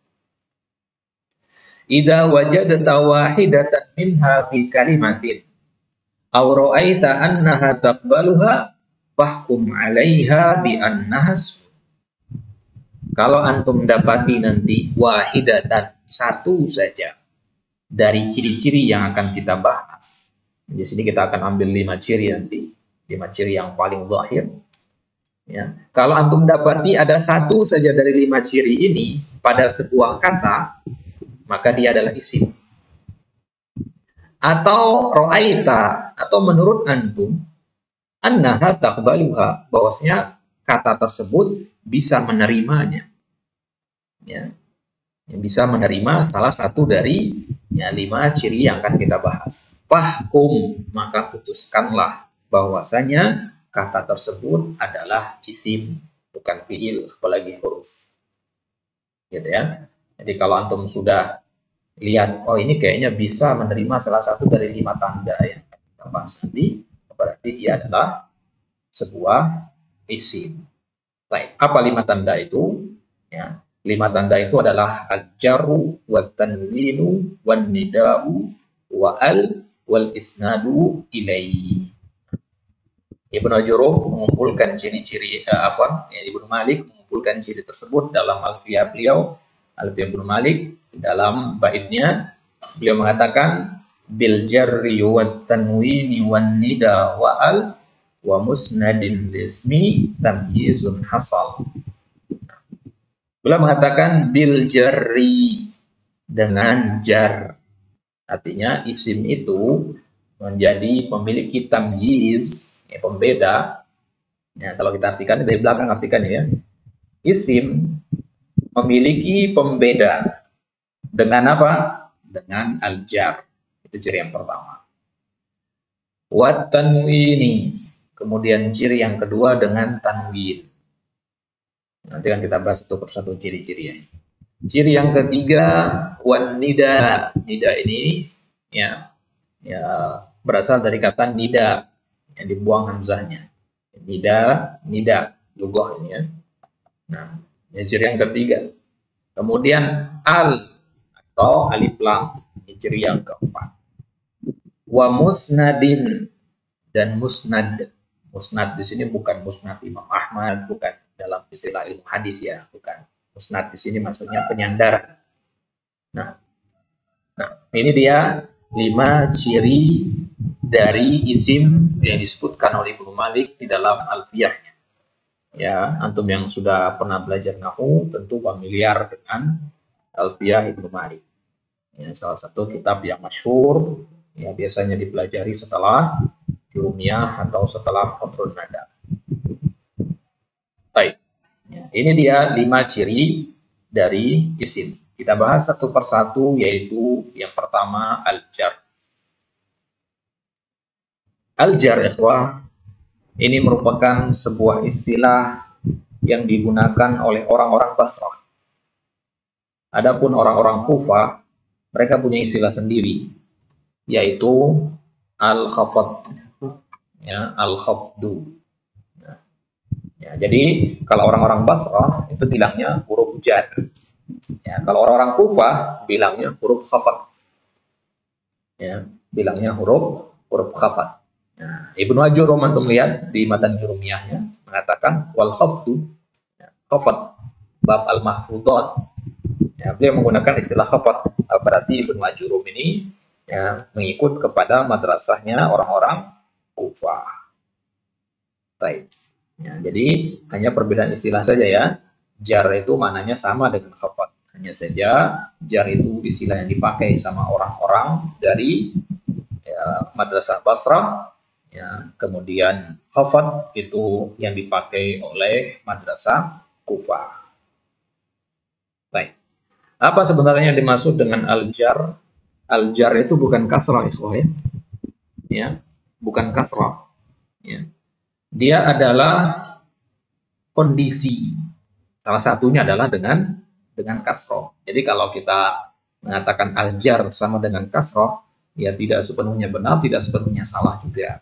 Idza wajadta wahidatan minha fi kalimatin aw ra'aita annaha taqbaluha fahkum 'alaiha bi annaha. Kalau antum dapati nanti wahidatan, satu saja dari ciri-ciri yang akan kita bahas. Di sini kita akan ambil 5 ciri nanti, 5 ciri yang paling zahir. Ya. Kalau antum dapati ada satu saja dari 5 ciri ini pada sebuah kata, maka dia adalah isim. Atau ro'aita, atau menurut antum, annaha taqbaluha, bahwasanya kata tersebut bisa menerimanya. Ya. Bisa menerima salah satu dari 5 ciri yang akan kita bahas. Fahkum, maka putuskanlah bahwasanya kata tersebut adalah isim, bukan fiil, apalagi huruf. Gitu ya. Jadi kalau antum sudah lihat, oh ini kayaknya bisa menerima salah satu dari 5 tanda yang kita bahas nanti, berarti dia adalah sebuah isim. Baik, apa 5 tanda itu? Ya, 5 tanda itu adalah al-jarru, wat-tanwinu, wan-nida'u, wa'al, wal-isnadu ilaihi. Ibnu Ajuruh mengumpulkan ciri-ciri Ibnu Malik mengumpulkan ciri tersebut dalam Alfiyah beliau, Alfiyah Ibnu Malik. Dalam baitnya beliau mengatakan bil jarri wat tanwini wan nida wa al wa musnadil ismi tamyizun hasal. Beliau mengatakan bil jarri, dengan jar, artinya isim itu menjadi memiliki tamyiz, pembeda. Ya, kalau kita artikan dari belakang, artikan ya, isim memiliki pembeda dengan apa? Dengan al-jar. Itu ciri yang pertama. Wat tanwini, kemudian ciri yang kedua dengan tanwin. Nanti kan kita bahas satu persatu ciri-cirinya. Ciri yang ketiga wan nida. Nida ini ya berasal dari kata nida, yang dibuang hamzahnya. Nida, lughah ini ya. Nah, ini ciri yang ketiga. Kemudian al atau alif lam, ini ciri yang keempat. Wa musnadin, dan musnad. Musnad di sini bukan musnad Imam Ahmad, bukan dalam istilah ilmu hadis ya, bukan. Musnad di sini maksudnya penyandar. Nah, ini dia 5 ciri dari isim yang disebutkan oleh Ibnu Malik di dalam Alfiyahnya. Ya, antum yang sudah pernah belajar nahwu tentu familiar dengan Alfiyah Ibnu Malik. Ya, salah satu kitab yang masyhur, ya biasanya dipelajari setelah jurumiyah atau setelah kontrol nada. Baik. Ya, ini dia 5 ciri dari isim. Kita bahas satu persatu, yaitu yang pertama al-jar. Al-jar, ikhwah, ini merupakan sebuah istilah yang digunakan oleh orang-orang Basrah. Adapun orang-orang Kufah, mereka punya istilah sendiri, yaitu al-khafad, ya, al-khafdu. Ya, jadi kalau orang-orang Basrah itu bilangnya huruf jar. Ya, kalau orang-orang Kufah bilangnya huruf khafad. Ya. bilangnya huruf khafat. Nah, Ibnu Ajurum antum lihat di matan jurumiyahnya mengatakan wal khaftu, khafat bab al-mahfudhat. Ya, beliau menggunakan istilah khafat. Berarti Ibnu Ajurum ini ya, mengikut kepada madrasahnya orang-orang Kufah. Baik. Ya, jadi hanya perbedaan istilah saja ya. Jar itu maknanya sama dengan khafat. Hanya saja jar itu istilah yang dipakai sama orang-orang dari ya, madrasah Basrah. Ya, kemudian khafat itu yang dipakai oleh madrasah Kufah. Baik. Apa sebenarnya yang dimaksud dengan al-jar? Al-jar itu bukan kasrah, ikhwan. Ya, bukan kasrah. Ya. Dia adalah kondisi. Salah satunya adalah dengan kasroh. Jadi kalau kita mengatakan al-jar sama dengan kasroh, ya tidak sepenuhnya benar, tidak sepenuhnya salah juga.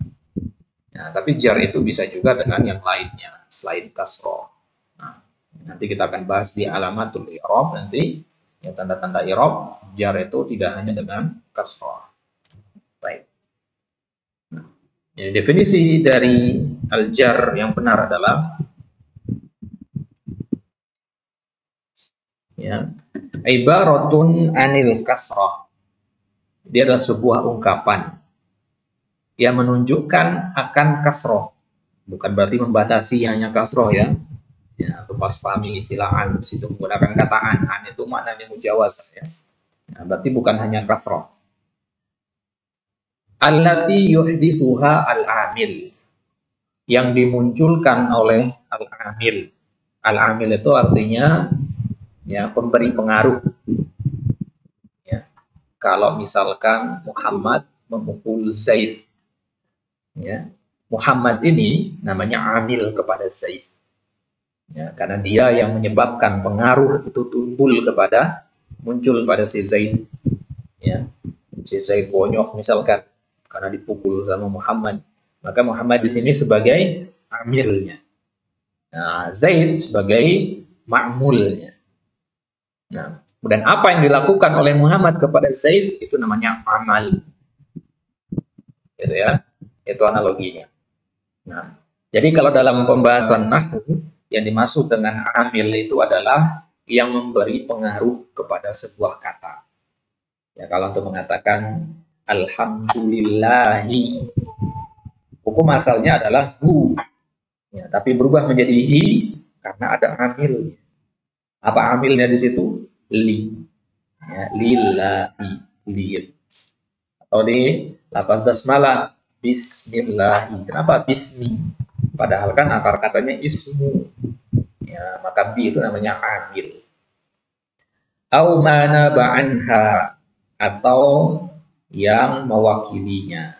Ya, tapi jar itu bisa juga dengan yang lainnya selain kasroh. Nah, nanti kita akan bahas di alamatul i'rab nanti, ya tanda-tanda i'rab jar itu tidak hanya dengan kasroh. Baik. Nah, ya, definisi dari al-jar yang benar adalah ya, ibaratun anil kasrah. Dia adalah sebuah ungkapan yang menunjukkan akan kasroh. Bukan berarti membatasi hanya kasroh ya. Ya, pas pahami istilah an, situ menggunakan kata an itu maknanya mujawazah ya. Nah, berarti bukan hanya kasroh. Allati yuhdisuha al-amil. Yang dimunculkan oleh al-amil. Al-amil itu artinya ya pemberi pengaruh. Ya. Kalau misalkan Muhammad memukul Zaid, ya, Muhammad ini namanya amil kepada Zaid. Ya, karena dia yang menyebabkan pengaruh itu muncul pada si Zaid. Ya. Si Zaid bonyok misalkan karena dipukul sama Muhammad, maka Muhammad di sini sebagai amilnya. Nah, Zaid sebagai ma'mulnya. Nah, dan apa yang dilakukan oleh Muhammad kepada Zaid itu namanya amal. Gitu ya. Itu analoginya. Nah, jadi kalau dalam pembahasan nahwu yang dimaksud dengan amil itu adalah yang memberi pengaruh kepada sebuah kata. Ya, kalau untuk mengatakan alhamdulillahi, hukum asalnya adalah hu. Ya, tapi berubah menjadi hi karena ada amilnya. Apa amilnya di situ? Li. Ya, lillahi, li. Atau di lafaz basmalah, bismillahi. Kenapa bismi? Padahal kan akar katanya ismu. Ya, maka bi itu namanya amil. Au mana ba'anha, atau yang mewakilinya.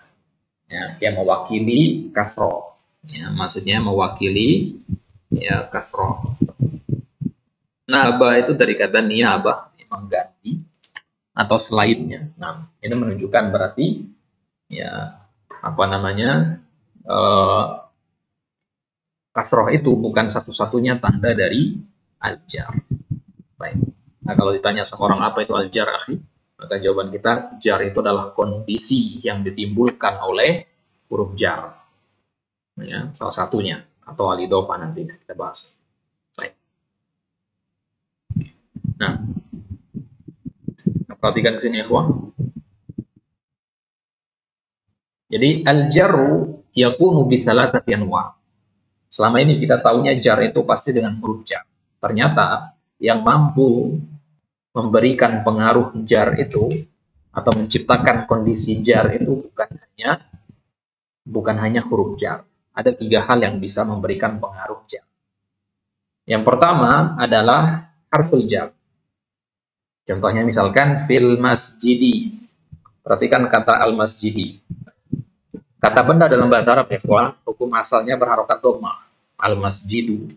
Ya, yang mewakili kasroh. Ya, maksudnya mewakili ya kasroh. Naba itu dari kata niyabah, mengganti atau selainnya. Nah, ini menunjukkan berarti ya apa namanya kasroh itu bukan satu-satunya tanda dari al-jar. Baik. Nah, kalau ditanya sama orang apa itu al-jar, akhi, maka jawaban kita jar itu adalah kondisi yang ditimbulkan oleh huruf jar. Ya, salah satunya atau al-idhofah nanti kita bahas. Baik. Nah, perhatikan ke sini, ikhwan. Jadi al-jarru yakunu bi thalathati anwa'. Selama ini kita tahunya jar itu pasti dengan huruf jar. Ternyata yang mampu memberikan pengaruh jar itu atau menciptakan kondisi jar itu bukan hanya huruf jar. Ada 3 hal yang bisa memberikan pengaruh jar. Yang pertama adalah harful jar. Contohnya misalkan fil masjidi. Perhatikan kata al-masjidi. Kata benda dalam bahasa Arab ya, hukum asalnya berharokat dhammah. Al-masjidu.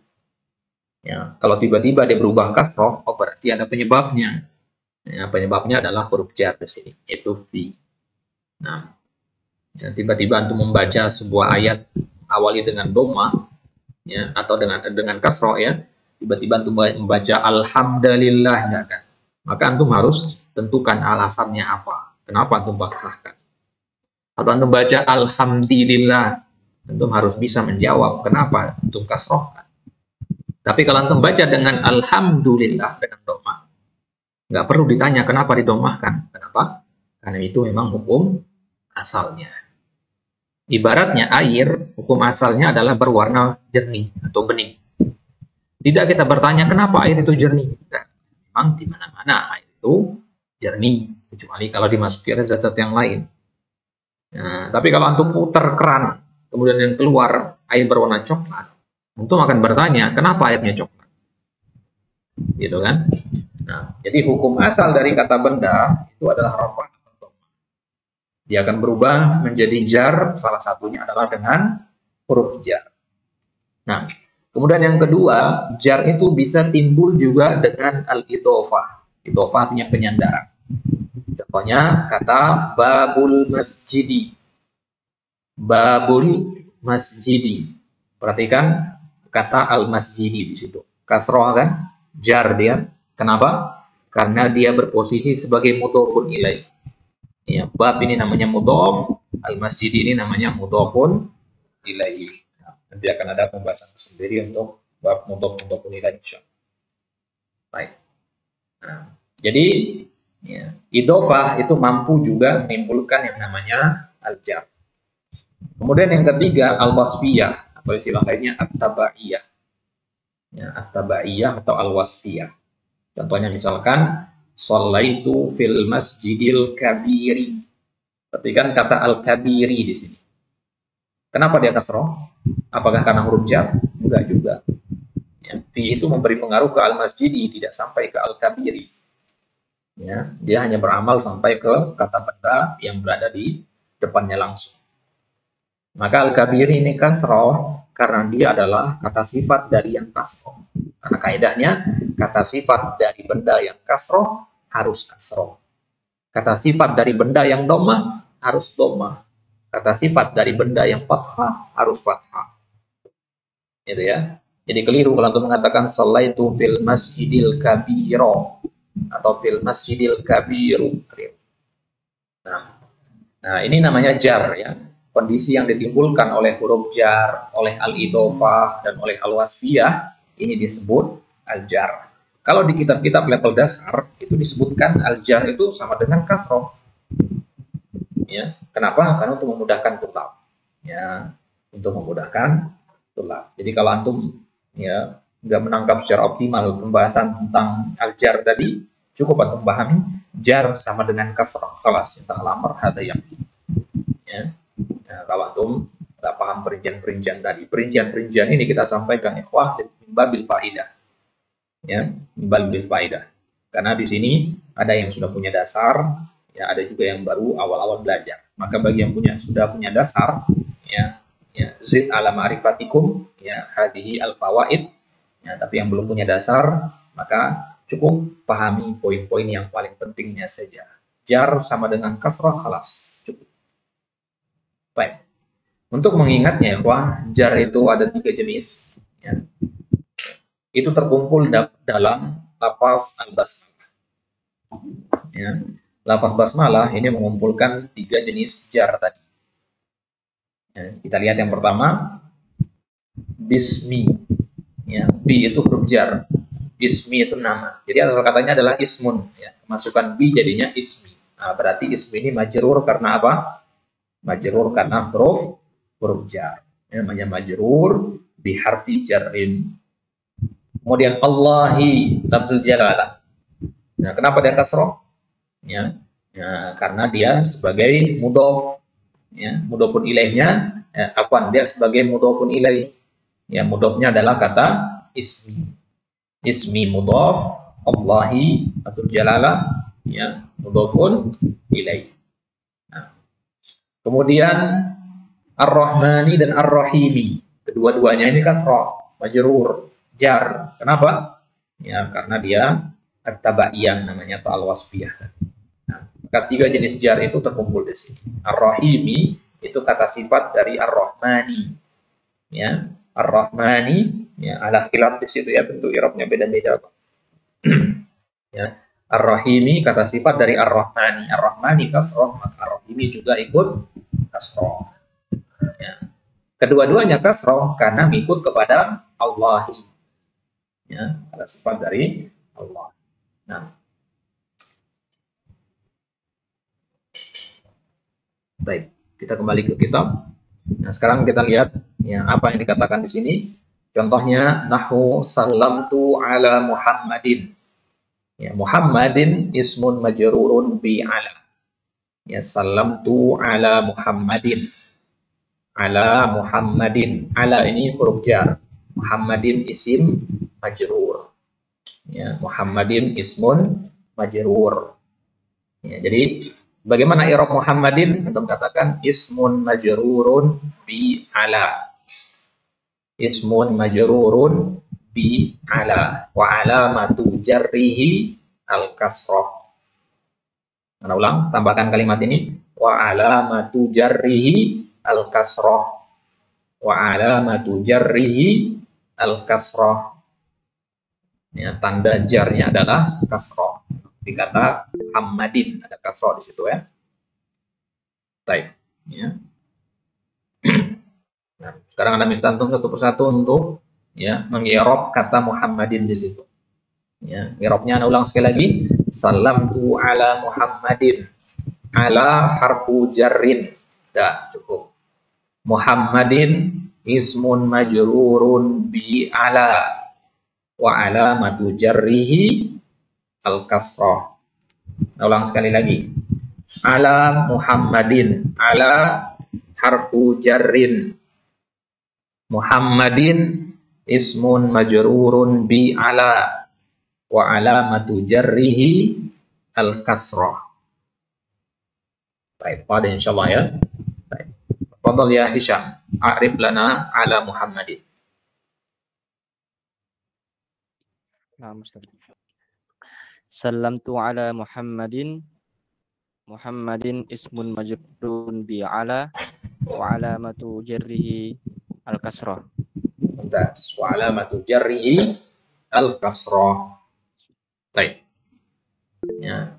Ya, kalau tiba-tiba dia berubah kasroh, oh berarti ada penyebabnya. Ya, penyebabnya adalah huruf jar di sini, itu fi. Nah, ya, tiba-tiba antum membaca sebuah ayat awali dengan dhammah, ya, atau dengan kasroh ya, tiba-tiba antum membaca alhamdulillah, ya kan? Maka antum harus tentukan alasannya apa. Kenapa antum fathahkan? Kalau antum baca alhamdulillah, antum harus bisa menjawab kenapa antum kasrohkan. Tapi kalau antum baca dengan alhamdulillah dengan domah, nggak perlu ditanya kenapa didomahkan. Kenapa? Karena itu memang hukum asalnya. Ibaratnya air, hukum asalnya adalah berwarna jernih atau bening. Tidak kita bertanya kenapa air itu jernih. Nah, memang di mana-mana air itu jernih, kecuali kalau dimasuki ada zat-zat yang lain. Nah, tapi kalau antum putar keran, kemudian yang keluar air berwarna coklat, antum akan bertanya, kenapa airnya coklat? Gitu kan? Nah, jadi hukum asal dari kata benda itu adalah rafah. Dia akan berubah menjadi jar, salah satunya adalah dengan huruf jar. Nah, kemudian yang kedua, jar itu bisa timbul juga dengan al-idhofah. Idhofah artinya penyandaran. Contohnya kata babul masjidi. Babul masjidi. Perhatikan kata al-masjidi di situ. Kasroh kan? Jar dia. Kenapa? Karena dia berposisi sebagai mudhofun ilaih. Ya, bab ini namanya mudhof, al-masjidi ini namanya mudhofun ilaih. Nanti akan ada pembahasan sendiri untuk bab mudhofun ilaih insyaallah. Baik. Nah, jadi ya, idhofah itu mampu juga menimbulkan yang namanya al-jar. Kemudian yang ketiga al-wasfiyah atau istilah lainnya at-tabaiyah. Ya, at-tabaiyah atau al-wasfiyah. Contohnya misalkan shallaitu fil masjidil kabiri. Perhatikan kata al-kabiri di sini. Kenapa dia kasroh? Apakah karena huruf jar? Enggak juga. Ya, fi itu memberi pengaruh ke al-masjidi, tidak sampai ke al-kabiri. Ya, dia hanya beramal sampai ke kata benda yang berada di depannya langsung. Maka al-kabiri ini kasroh karena dia adalah kata sifat dari yang kasroh. Karena kaidahnya kata sifat dari benda yang kasroh harus kasroh. Kata sifat dari benda yang domah harus domah. Kata sifat dari benda yang fathah harus fathah. Gitu ya. Jadi keliru kalau untuk mengatakan shallaitu fil masjidil kabiro atau fil masjidil kabiru. Nah, ini namanya jar ya. Kondisi yang ditimbulkan oleh huruf jar, oleh al-idhofah dan oleh al-wasfiyah ini disebut al-jar. Kalau di kitab-kitab level dasar itu disebutkan al-jar itu sama dengan kasroh. Ya, kenapa? Karena untuk memudahkan tulab. Ya, untuk memudahkan tulab. Jadi kalau antum ya nggak menangkap secara optimal pembahasan tentang al-jar tadi, cukup antum pahami jar sama dengan kasroh. Kelas entah lamar ada yang ya. Nah, kalau antum nggak paham perincian-perincian tadi, perincian-perincian ini kita sampaikan ikhwah babil faidah. Ya, babil faidah. Karena di sini ada yang sudah punya dasar, ya ada juga yang baru awal-awal belajar. Maka bagi yang sudah punya dasar, ya zid ala ma'rifatikum, ya hadhihi al-fawaid. Ya, tapi yang belum punya dasar, maka cukup pahami poin-poin yang paling pentingnya saja. Jar sama dengan kasrah khalas, cukup. Baik. Untuk mengingatnya, ikhwah, jar itu ada 3 jenis. Ya. Itu terkumpul dalam lafaz al-basmalah. Ya. Lafaz basmalah ini mengumpulkan 3 jenis jar tadi. Ya. Kita lihat yang pertama, bismi. Ya. Bi itu huruf jar. Ismi itu nama. Jadi asal katanya adalah ismun. Ya. Masukkan bi jadinya ismi. Nah, berarti ismi ini majrur karena apa? Majrur karena huruf jar. Namanya majrur biharfi jarrin. Kemudian Allahi lafzul jalalah. Nah, kenapa dia kasroh? Ya, karena dia sebagai mudhof. Ya, mudhofun ilaihnya, dia sebagai mudhofun ilaih. Ya, mudhofnya adalah kata ismi. Ismi mudhof, Allahi lafzul jalalah, ya, mudhofun ilaih. Kemudian Ar-Rahmani dan Ar-Rahimi. Kedua-duanya ini kasroh, majrur, jar. Kenapa? Ya, karena dia at-tabaiyah namanya atau al-wasfiyah. Nah, maka 3 jenis jar itu terkumpul di sini. Ar-Rahimi itu kata sifat dari Ar-Rahmani. Ya, Ar-Rahmani ya ala khilaf di situ ya, bentuk i'rabnya beda-beda. Ya, Ar-Rahimi kata sifat dari Ar-Rahmani. Ar-Rahmani kasroh, maka Ar-Rahimi juga ikut kasroh. Ya. Kedua-duanya kasroh karena mengikut kepada Allah. Ya, ada sifat dari Allah. Nah, baik, kita kembali ke kitab. Nah, sekarang kita lihat ya apa yang dikatakan di sini. Contohnya nahwu sallamtu ala Muhammadin. Ya, Muhammadin ismun majrurun bi ala. Ya, sallamtu ala Muhammadin. Ala Muhammadin. Ala ini huruf jar. Muhammadin isim majrur. Ya, Muhammadin ismun majrur. Ya, jadi bagaimana i'rab Muhammadin? Antum katakan ismun majrurun bi ala. Ismun majrurun bi ala wa alamatu jarrihi al-kasrah. Mana ulang, tambahkan kalimat ini wa alamatu jarrihi al-kasrah. Wa alamatu jarrihi al-kasrah. Ya, tanda jarnya adalah kasrah. Di kata Muhammadin ada kasrah di situ ya. Baik. Ya. Nah, sekarang Anda minta antum satu persatu untuk ya mengirab kata Muhammadin di situ. Ya, irabnya Anda ulang sekali lagi. Salamtu ala Muhammadin. Ala harfu jarrin. Dah, cukup. Muhammadin ismun majrurun bi ala wa alamatu jarrihi al-kasrah. Nah, ulang sekali lagi. Ala Muhammadin. Ala harfu jarrin. Muhammadin ismun majrurun bi ala wa alamatu jarrihi al-kasrah. Baik, pada insyaallah ya. Baik. Fadhal ya Hisham, a'rif lana ala Muhammadin. Nah, Ustaz. Sallamtu ala Muhammadin. Muhammadin ismun majrurun bi ala wa alamatu jarrihi al-kasrah. Mumtaz. Wa alamatu jarrihi al-kasrah. Baik. Ya.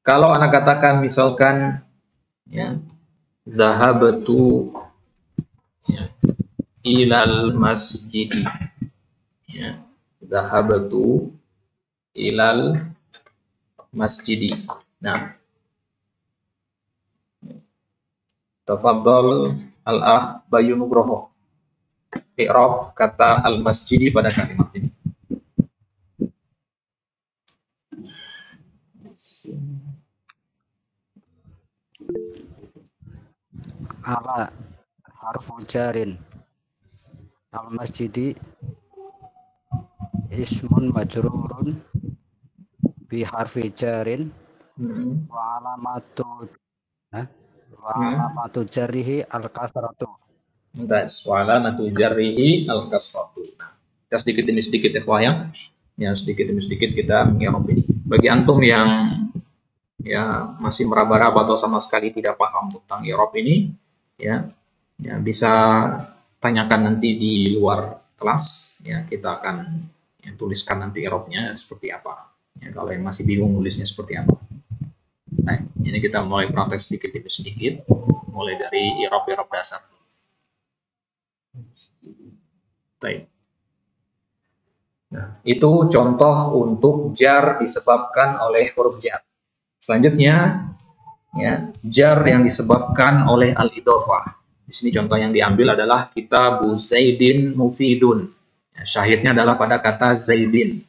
Kalau anak katakan misalkan ya zahabtu ya, ilal masjid. Ya. Zahabtu ilal masjid. Nah, tafadhal al-akh Bayu Nugroho. I'rab kata al-masjidi pada kalimat ini. Ala harfu jarin. Al-masjidi ismun majrurun bi harfi jarin wa alamatu jarrihi al-kasratu. Mumtaz. Wa alamatu jarrihi al-kasratu. Nah, kita sedikit demi sedikit ya sedikit demi sedikit kita mengirab ini. Bagi antum yang ya masih meraba-raba atau sama sekali tidak paham tentang i'rab ini ya bisa tanyakan nanti di luar kelas ya, kita akan ya, tuliskan nanti i'rabnya seperti apa ya, kalau yang masih bingung nulisnya seperti apa. Nah, ini kita mulai praktek sedikit demi sedikit, mulai dari i'rab dasar. Baik. Nah, itu contoh untuk jar disebabkan oleh huruf jar. Selanjutnya, ya, jar yang disebabkan oleh al-idhofah. Di sini contoh yang diambil adalah kitabu Zaidin mufidun. Ya, syahidnya adalah pada kata Zaidin.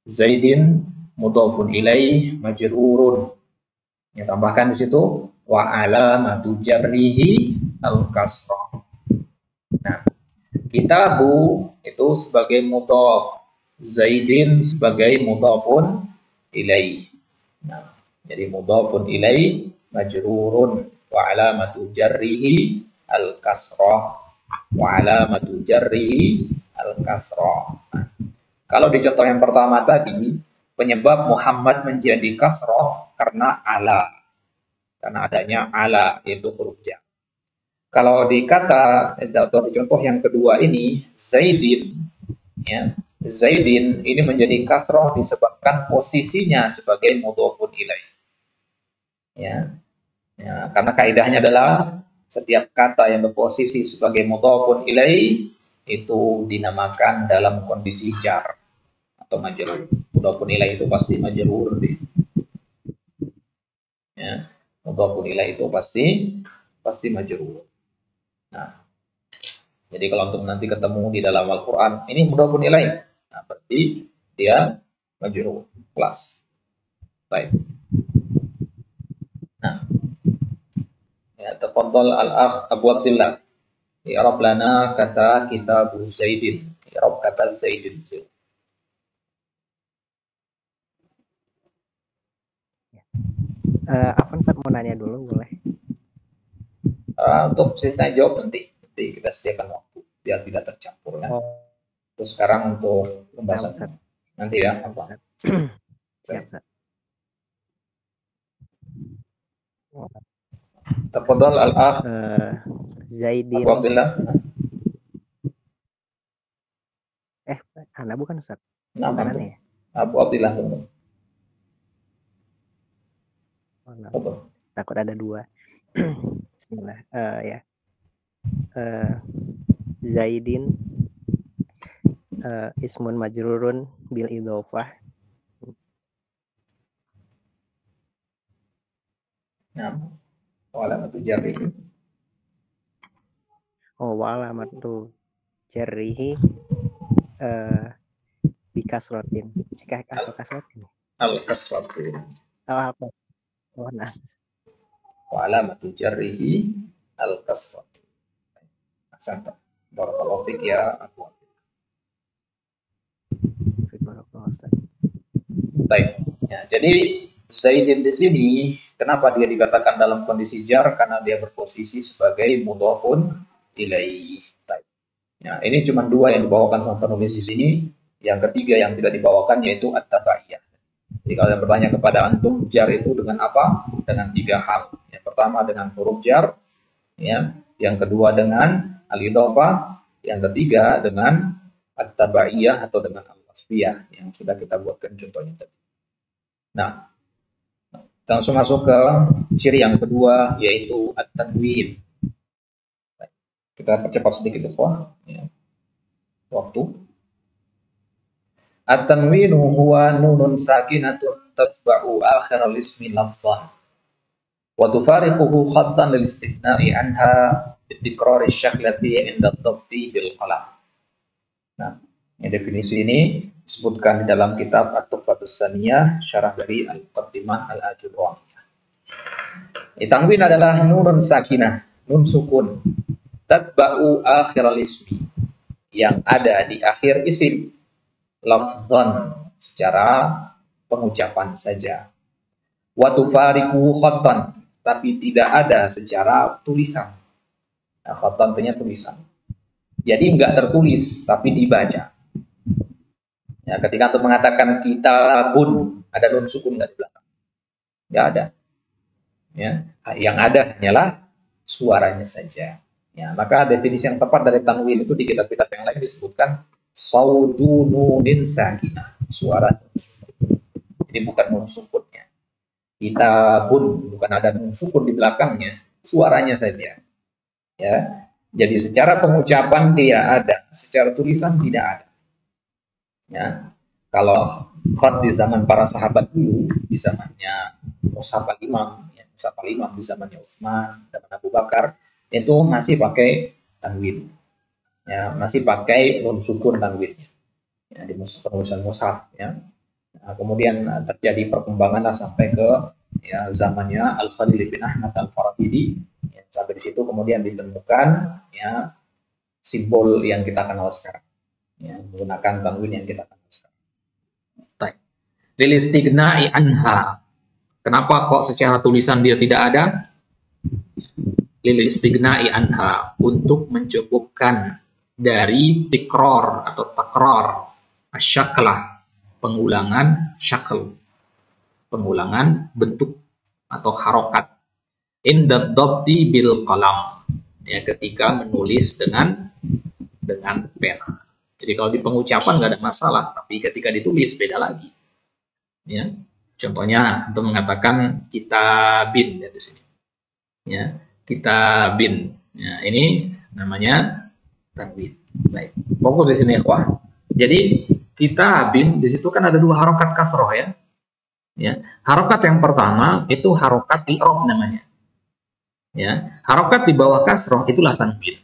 Zaidin mudhafun ilaih majrurun. Ya, tambahkan di situ wa alamatu jarrihi al-kasrah. Nah, kitabu itu sebagai mudhaf, Zaidin sebagai mudhafun ilaih. Nah, jadi mudhafun ilaih majrurun wa alamatu jarrihi al-kasrah wa alamatu jarrihi al-kasrah. Nah, kalau di contoh yang pertama tadi penyebab Muhammad menjadi kasrah karena ala. Karena adanya ala yaitu huruf jar. Kalau di kata atau di contoh yang kedua ini Zaidin ya, Zaidin ini menjadi kasrah disebabkan posisinya sebagai mudhafun ilaih. Ya. Ya, karena kaidahnya adalah setiap kata yang berposisi sebagai mudhafun ilaih itu dinamakan dalam kondisi jar atau majrur. Mudhafun ilaih itu pasti majrur. Ya, mudhafun ilaih itu pasti majrur. Nah, jadi kalau untuk nanti ketemu di dalam Al-Qur'an ini mudhafun ilaih, nah berarti dia majrur kelas. Baik. Nah, ya, tafadhal al-akh Abu Abdillah. I'rab lana kata kitab Zaidin. I'rab kata Zaidin. Afwan, Ustaz mau nanya dulu boleh? Untuk sesi jawab nanti kita sediakan waktu biar tidak tercampur ya. Oh, Terus sekarang untuk pembahasan Ustaz. nanti ya. Siap, Apa? Ustaz. Siap, Ustaz. Tafadhal al-akh Zaidin. Abu Abdillah. Anda bukan, Ustaz? Nah, Bukan aneh ya? Abu Abdillah teman. Oh, no. Apa? Takut ada dua. Bismillah. Ya. Zaidin ismun majrurun bil idhofah. Nah, alamatu jarrihi. Oh, wa alamatu jarrihi bikasrotin. Apa kasrotin? Al-kasratu. Apa? Oh, nah. Wa alamatu jarrihi al-kasratu. Ahsanta. Barakallahu fik ya Abu Abdillah. Baik. Ya, jadi Zaidin di sini kenapa dia dikatakan dalam kondisi jar? Karena dia berposisi sebagai mudhafun ilaih. Ya, ini cuma dua yang dibawakan sama penulis di sini. Yang ketiga yang tidak dibawakan yaitu at-tabaiyah. Jadi kalau yang bertanya kepada antum, jar itu dengan apa? Dengan tiga hal. Yang pertama dengan huruf jar, ya. Yang kedua dengan al-idhofah, yang ketiga dengan at-tabaiyah atau dengan al-wasfiyah yang sudah kita buatkan contohnya tadi. Nah, langsung masuk ke ciri yang kedua yaitu at-tanwin. Kita percepat sedikit ya. Waktu. At-tanwinu huwa nunun sakinatun tatba'u akhir al-ismi lafdhan wa tufariquhu khattan lil istithna'i anha bitikrar asy-syaklati 'inda ad-dhabti bil qalam. Nah, definisi ini disebutkan di dalam kitab At-Tuhfatus Tsaniyah syarah dari Al-Muqaddimah Al-Ajurraniyah. Tanwin adalah nunun sakinah, nun sukun, tatba'u akhir al-ismi, yang ada di akhir isim, lafzan secara pengucapan saja. Wa tufariqu khattan, tapi tidak ada secara tulisan. Nah, khattan artinya tulisan. Jadi enggak tertulis tapi dibaca. Ya, ketika antum mengatakan kitabun, ada nun sukun enggak di belakang? Enggak ada. Ya, yang ada hanyalah suaranya saja. Ya, maka definisi yang tepat dari tanwin itu di kitab-kitab yang lain disebutkan saudu nunin sakinah, suara nun sukun. Jadi bukan nun sukunnya. Kitabun, bukan ada nun sukun di belakangnya, suaranya saja. Ya, jadi secara pengucapan dia ada, secara tulisan tidak ada. Ya, kalau khat di zaman para sahabat dulu, di zamannya Mushaf al-Imam, ya, Mushaf al-Imam di zamannya Utsman dan Abu Bakar, itu masih pakai tanwin. Ya, masih pakai nun sukun tanwinnya. Ya, di penulisan mushaf ya. Nah, kemudian terjadi perkembangan sampai ke ya zamannya Al-Khalil bin Ahmad Al-Farahidi. Ya, sampai di situ kemudian ditemukan ya simbol yang kita kenal sekarang. Ya, menggunakan tanwin yang kita kenal sekarang. Baik. Lil istighna'i anha. Kenapa kok secara tulisan dia tidak ada? Lil istighna'i anha, untuk mencukupkan dari tikror atau takror asyaklah, pengulangan syakl, pengulangan bentuk atau harokat inda dhabti bil qalam, ya, ketika menulis dengan pena. Jadi kalau di pengucapan nggak ada masalah, tapi ketika ditulis beda lagi. Ya, contohnya untuk mengatakan kitabin ya, di sini. Ya, kitabin. Ya, ini namanya tanwin. Baik. Fokus di sini, ikhwah. Jadi kitabin di situ kan ada 2 harokat kasroh ya. Ya, harokat yang pertama itu harokat i'rab namanya. Ya, harokat di bawah kasroh itulah tanwin.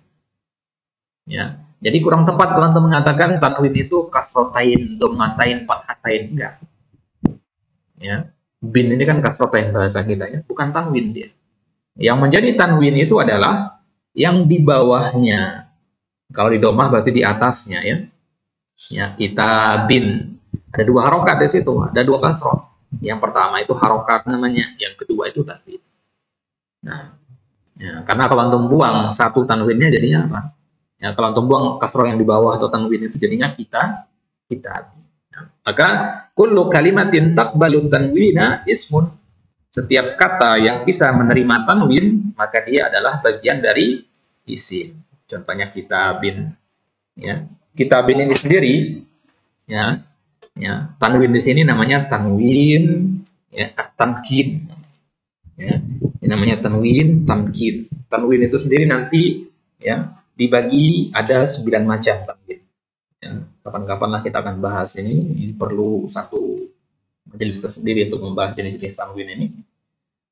Ya, jadi kurang tepat kalau Anda mengatakan tanwin itu kasrotain, dhammatain, fathatain, enggak. Ya, bin ini kan kasrotain bahasa kita ya, bukan tanwin dia. Yang menjadi tanwin itu adalah yang di bawahnya. Kalau di dhammah berarti di atasnya ya. Ya, kitabin. Ada 2 harokat di situ, ada 2 kasroh. Yang pertama itu harokat namanya, yang kedua itu tanwin. Nah, ya, karena kalau antum buang satu tanwinnya jadinya apa? Ya, kalau antum buang kasroh yang di bawah atau tanwin itu jadinya kita. Ya, maka kullu kalimatin taqbalu tanwina ismun. Setiap kata yang bisa menerima tanwin maka dia adalah bagian dari isim. Contohnya kitabin. Ya, kitabin ini sendiri ya. Ya, tanwin di sini namanya tanwin ya, at-tamkin. Ya, ini namanya tanwin tamkin. Tanwin itu sendiri nanti ya dibagi ada 9 macam tanwin. Ya, kapan-kapan lah kita akan bahas ini perlu satu majelis tersendiri untuk membahas jenis-jenis tanwin ini.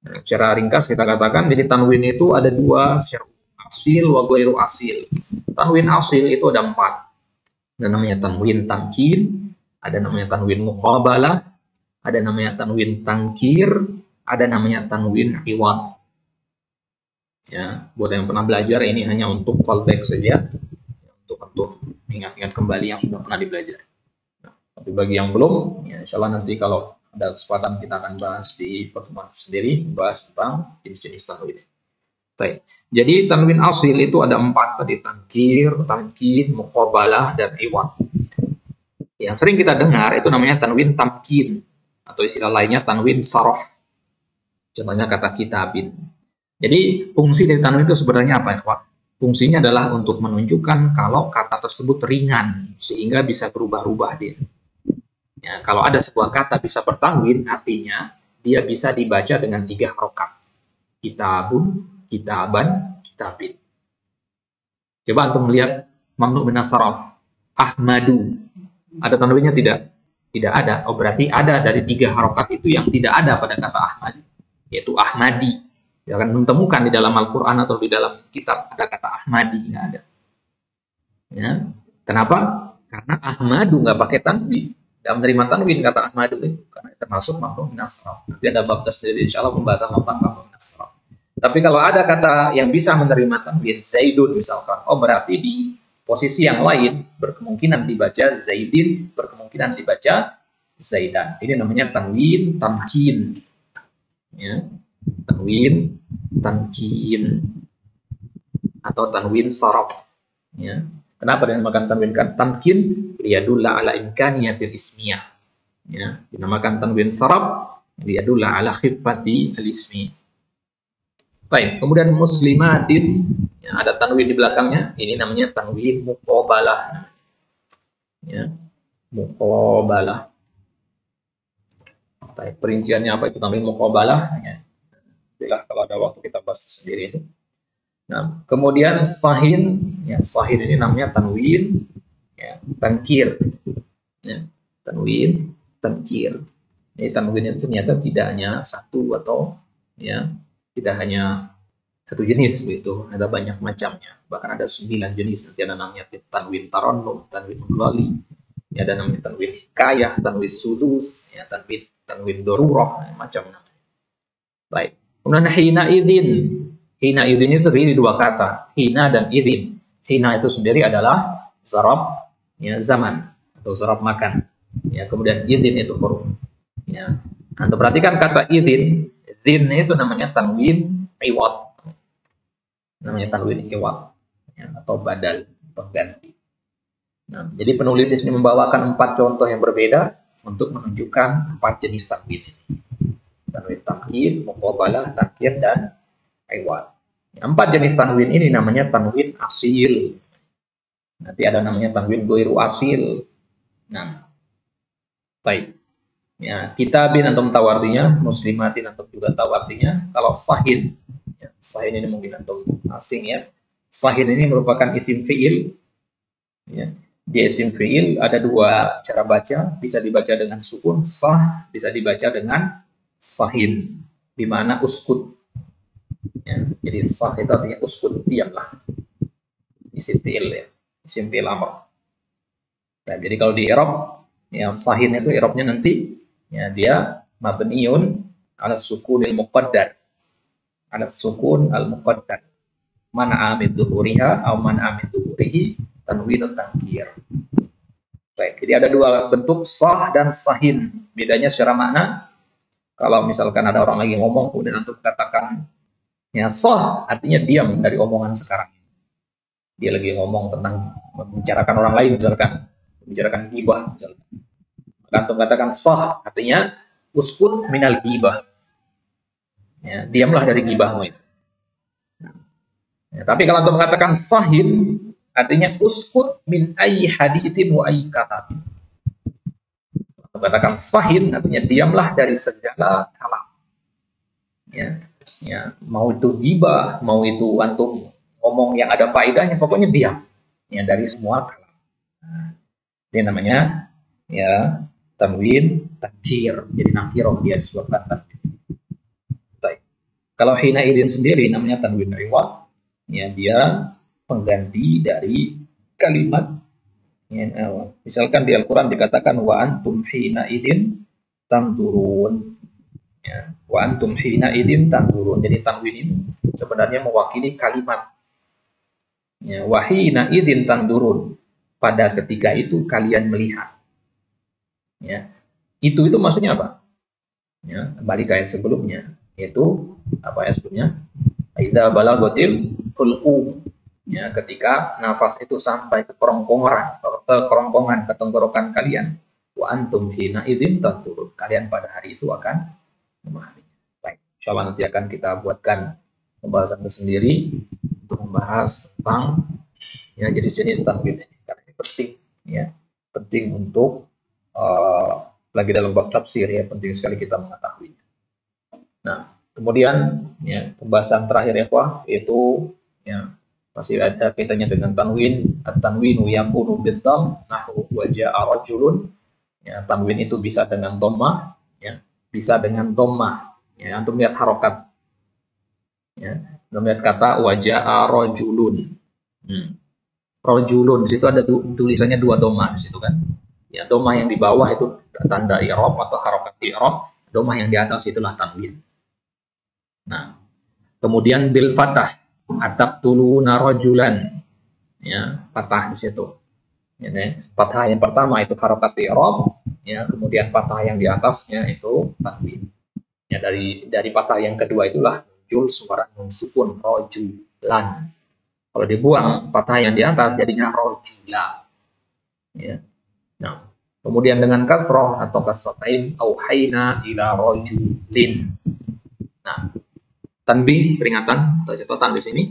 Nah, secara ringkas kita katakan jadi tanwin itu ada 2, asil wa ghairu asil. Tanwin asil itu ada 4. Ada namanya tanwin tamkin, ada namanya tanwin muqabalah, ada namanya tanwin tangkir, ada namanya tanwin iwad. Ya, buat yang pernah belajar ini hanya untuk callback saja, untuk ingat-ingat kembali yang sudah pernah dibelajar. Nah, tapi bagi yang belum, ya insya Allah nanti kalau ada kesempatan kita akan bahas di pertemuan sendiri, bahas tentang jenis-jenis tanwin. Baik. Jadi tanwin asil itu ada 4 tadi, tangkir, tangkin, muqabalah, dan iwad. Yang sering kita dengar itu namanya tanwin tamkin atau istilah lainnya tanwin saraf. Contohnya kata kitabin. Jadi fungsi dari tanwin itu sebenarnya apa ya, Pak? Fungsinya adalah untuk menunjukkan kalau kata tersebut ringan sehingga bisa berubah-ubah dia. Ya, kalau ada sebuah kata bisa bertanwin artinya dia bisa dibaca dengan 3 harokat. Kitabun, kitaban, kitabin. Coba antum melihat mamnu min as-saraf. Ahmadu. Ada tanwinnya tidak? Tidak ada. Oh, berarti ada dari 3 harokat itu yang tidak ada pada kata Ahmad, yaitu Ahmadi. Ya akan menemukan di dalam Al-Quran atau di dalam kitab ada kata Ahmadi, nggak ada. Ya. Kenapa? Karena Ahmadu nggak pakai tanwin. Tidak menerima tanwin kata Ahmadu itu, karena termasuk mamnu min as-saraf. Nanti ada bab tersendiri insya Allah pembahasan tentang mamnu min as-saraf. Tapi kalau ada kata yang bisa menerima tanwin, Zaidun misalkan, oh berarti di posisi yang lain berkemungkinan dibaca Zaidin, berkemungkinan dibaca Zaidan. Ini namanya tanwin tamkin. Ya. Tanwin tamkin atau tanwin saraf. Ya. Kenapa dinamakan tanwin tamkin? Liyadulla ala imkaniyatil ismiyah. Ya. Dinamakan tanwin saraf liyadulla ala khiffati al-ismi. Baik, kemudian muslimatin, ya, ada tanwin di belakangnya, ini namanya tanwin muqabalah. Ya, muqabalah. Baik, perinciannya apa itu tanwin muqabalah? Ya, kalau ada waktu kita bahas sendiri itu. Nah, kemudian sahin, ya, sahin ini namanya tanwin ya, tankir. Ya, tanwin tankir. Ini tanwin itu ternyata tidak hanya satu atau ya tidak hanya satu jenis begitu, ada banyak macamnya, bahkan ada 9 jenis. Nanti ada namanya tanwin tarannum, tanwin mudghali, ya, ada namanya tanwin hikayah, tanwin sudus, ya, tanwin darurah, macam. Baik. Kemudian hina idzin. Hina idzin itu terdiri 2 kata, hina dan idzin. Hina itu sendiri adalah zarab, ya, zaman atau zarab makan. Ya, kemudian idzin itu huruf. Ya. Anda perhatikan kata idzin. Zin itu namanya tanwin iwad. Namanya tanwin iwad, ya, atau badal, pengganti. Nah, jadi penulis di sini membawakan 4 contoh yang berbeda untuk menunjukkan 4 jenis tanwin ini. Tanwin tamkin, muqabalah, tankir, dan iwad. 4 jenis tanwin ini namanya tanwin asil. Nanti ada namanya tanwin ghairu asil. Nah, baik. Ya, kitabin antum tahu artinya, muslimatin antum juga tahu artinya. Kalau sahin, Ya, sahin ini mungkin antum asing ya. Sahin ini merupakan isim fi'il. Ya. Di isim fi'il ada dua cara baca, bisa dibaca dengan sukun sah, bisa dibaca dengan sahin, di mana uskut. Ya. Jadi sah itu artinya uskut, diamlah. Isim fi'il ya, isim fi'il amr. Nah, jadi kalau di i'rab ya sahin itu i'rabnya nanti ya dia mabniun ala sukunil muqaddar. Ala sukun al muqaddar. Mana min dhuhuriha atau mana min dhuhurihi tanwinut tankir. Baik, jadi ada dua bentuk sah dan sahin. Bedanya secara makna, kalau misalkan ada orang lagi ngomong kemudian antum katakan ya sah, artinya diam dari omongan sekarang. Dia lagi ngomong tentang membicarakan orang lain misalkan, membicarakan ghibah misalkan. Antum katakan sah, artinya uskut minal ghibah. Ya, diamlah dari ghibahmu itu. Ya, tapi kalau antum mengatakan sahin, artinya uskut min ayyi haditsin wa ayyi kalam. Katakan sahin artinya diamlah dari segala kalam. Ya, ya, mau itu ghibah, mau itu antum ngomong yang ada faedahnya, pokoknya diam. Ya, dari semua kalam. Nah, ini namanya ya tanwin tankir. Jadi nakirah dia disebabkan tanwin. Kalau hina idin sendiri namanya tanwin iwad. Ya, dia pengganti dari kalimat ya, misalkan di Al-Quran dikatakan wa antum hina idin tanzurun ya, wa antum hina idin tanzurun. Jadi tanwin ini sebenarnya mewakili kalimat ya, wa hina idin tanzurun, pada ketika itu kalian melihat ya. Itu maksudnya apa ya, kembali ke ayat sebelumnya, yaitu apa ya sebelumnya, idza balagatil hulqum ya, ketika nafas itu sampai ke kerongkongan ke tenggorokan kalian, wa antum hina idzin tanzurun, kalian pada hari itu akan memahami. Baik, insyaallah nanti akan kita buatkan pembahasan tersendiri untuk membahas tentang ya jenis-jenis tanwin ini, karena ini penting ya, penting untuk lagi dalam bab tafsir ya, penting sekali kita mengetahuinya. Nah, kemudian ya pembahasan terakhir ya yaitu ya masih ada kaitannya dengan tanwin. At-tanwinu yakunu bid-dhamm nahwu wa jaa rajulun. Ya, tanwin itu bisa dengan dhammah ya, bisa dengan dhammah. Ya, antum lihat harokat. Ya, antum lihat kata wa jaa rajulun. Rajulun di situ ada tulisannya dua dhammah di situ kan. Ya, dhammah yang di bawah itu tanda i'rab atau harokat i'rab, dhammah yang di atas itulah tanwin. Nah, kemudian bil fathah, ataqtuluna rajulan. Ya, fathah di situ. Ya, fathah yang pertama itu harokat i'rab, ya, kemudian fathah yang di atasnya itu tanwin. Ya, dari fathah yang kedua itulah muncul suara nun sukun rajulan. Kalau dibuang fathah yang di atas jadinya rajula. Ya. Nah, kemudian dengan kasroh atau kasrotain auhayna ila rajulin. Nah, tanbih, peringatan atau catatan di sini,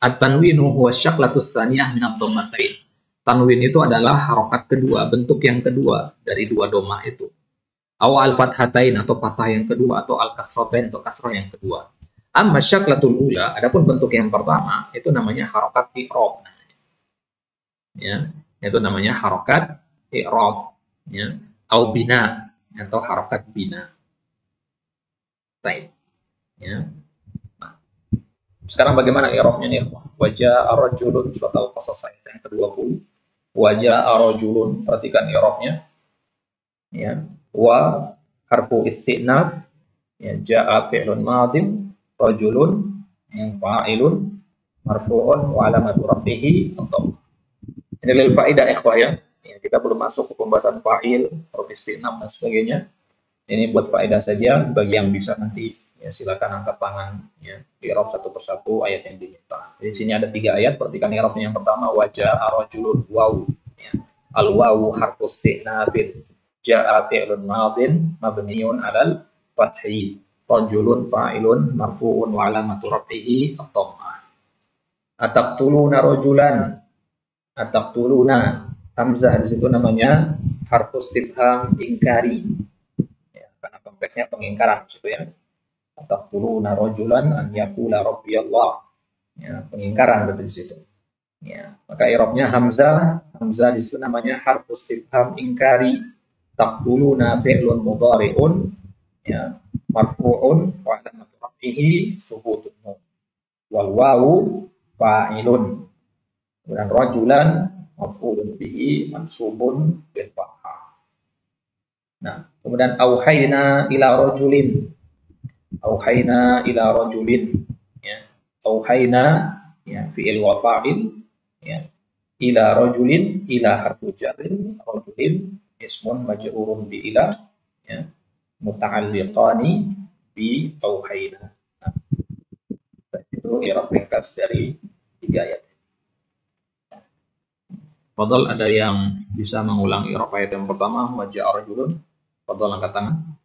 at-tanwinu huwa syaklatus tsaniyah min ad-dhammatain. Tanwin itu adalah harokat kedua, bentuk yang kedua dari dua dhammah itu. Aw al-fathatain atau fathah yang kedua, atau al-kasratain atau kasrah yang kedua. Amma syaklatul ula, adapun bentuk yang pertama itu namanya harokat i'rab. Ya, itu namanya harokat i'rab, ya, au bina atau harokat bina. Baik. Ya. Nah, sekarang bagaimana i'rabnya nih? Wajah ar-rajulun surat al-qasas ayat yang ke-20. Wajah ar-rajulun, perhatikan i'rabnya. Ya, wa harfu istinaf, ya, jaa fi'lun madin, rajulun yang fa'ilun marfu'un wa alamatu rafihi untuk. Ini lil faidah ikhwah ya. Ya, kita belum masuk ke pembahasan fa'il, huruf istinaf dan sebagainya. Ini buat faedah saja bagi yang bisa nanti ya silakan angkat tangan ya, i'rab satu persatu ayat yang diminta. Di sini ada 3 ayat, perhatikan i'rabnya. Yang pertama wajah ar-rajulun waw ya. Al-wawu harfu istinafin, jaa fi'lun madin mabniun 'alal fathi, rajulun fa'ilun marfu'un wa alamatu rafihi at-dhammah. Ataqtuluna rajulan, ataqtuluna, hamzah di situ namanya harfu istifham ingkari ya, karena konteksnya pengingkaran di situ ya. Taqtuluna rajulan an yaqula rabbiyallah. Ya, pengingkaran berarti di situ. Ya, maka i'rabnya hamzah. Hamzah di situ namanya harfu istifham ingkari. Taqtuluna fi'lun mudhari'un, ya, marfu'un wa alamatu raf'ihi subutun nun. Wal wawu fa'ilun. Dan rajulan maf'ulun bihi mansubun bil fathah. Nah, kemudian auhayna ila rajulin. Auhayna ila rajulin, ya. Auhayna, ya, fi'il wa fa'il, ya. Ila rajulin, ila harfu jarrin, rajulin ismun majrurun bi ila, ya, muta'alliqani bi auhayna. Nah, itu i'rab ringkas dari 3 ayat. Fadal, ada yang bisa mengulang i'rab ayat yang pertama, waja'a rajulun? Fadal, angkat tangan.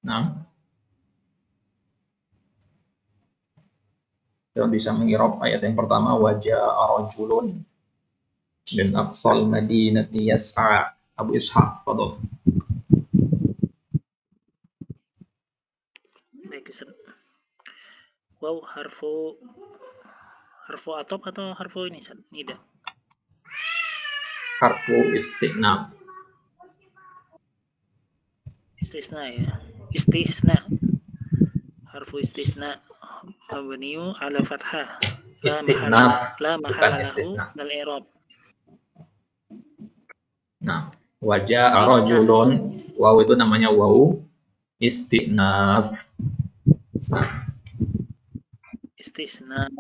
Nah, yang bisa mengirab ayat yang pertama, waja'a rajulun min aqsal madinati yas'a. Abu Ishaq, fadal. Baik, Ustaz. Wow, harfu atop atau harfu ini, Ustaz? Nida. Harfu istinaf. Istisna, ya. Istisna. Harfu istisna mabniu ala fathah. Istinaf, La bukan mahala lahu istisna. dal i'rab. Nah, waja'a rajulun, waw itu namanya waw istinaf. Istisna.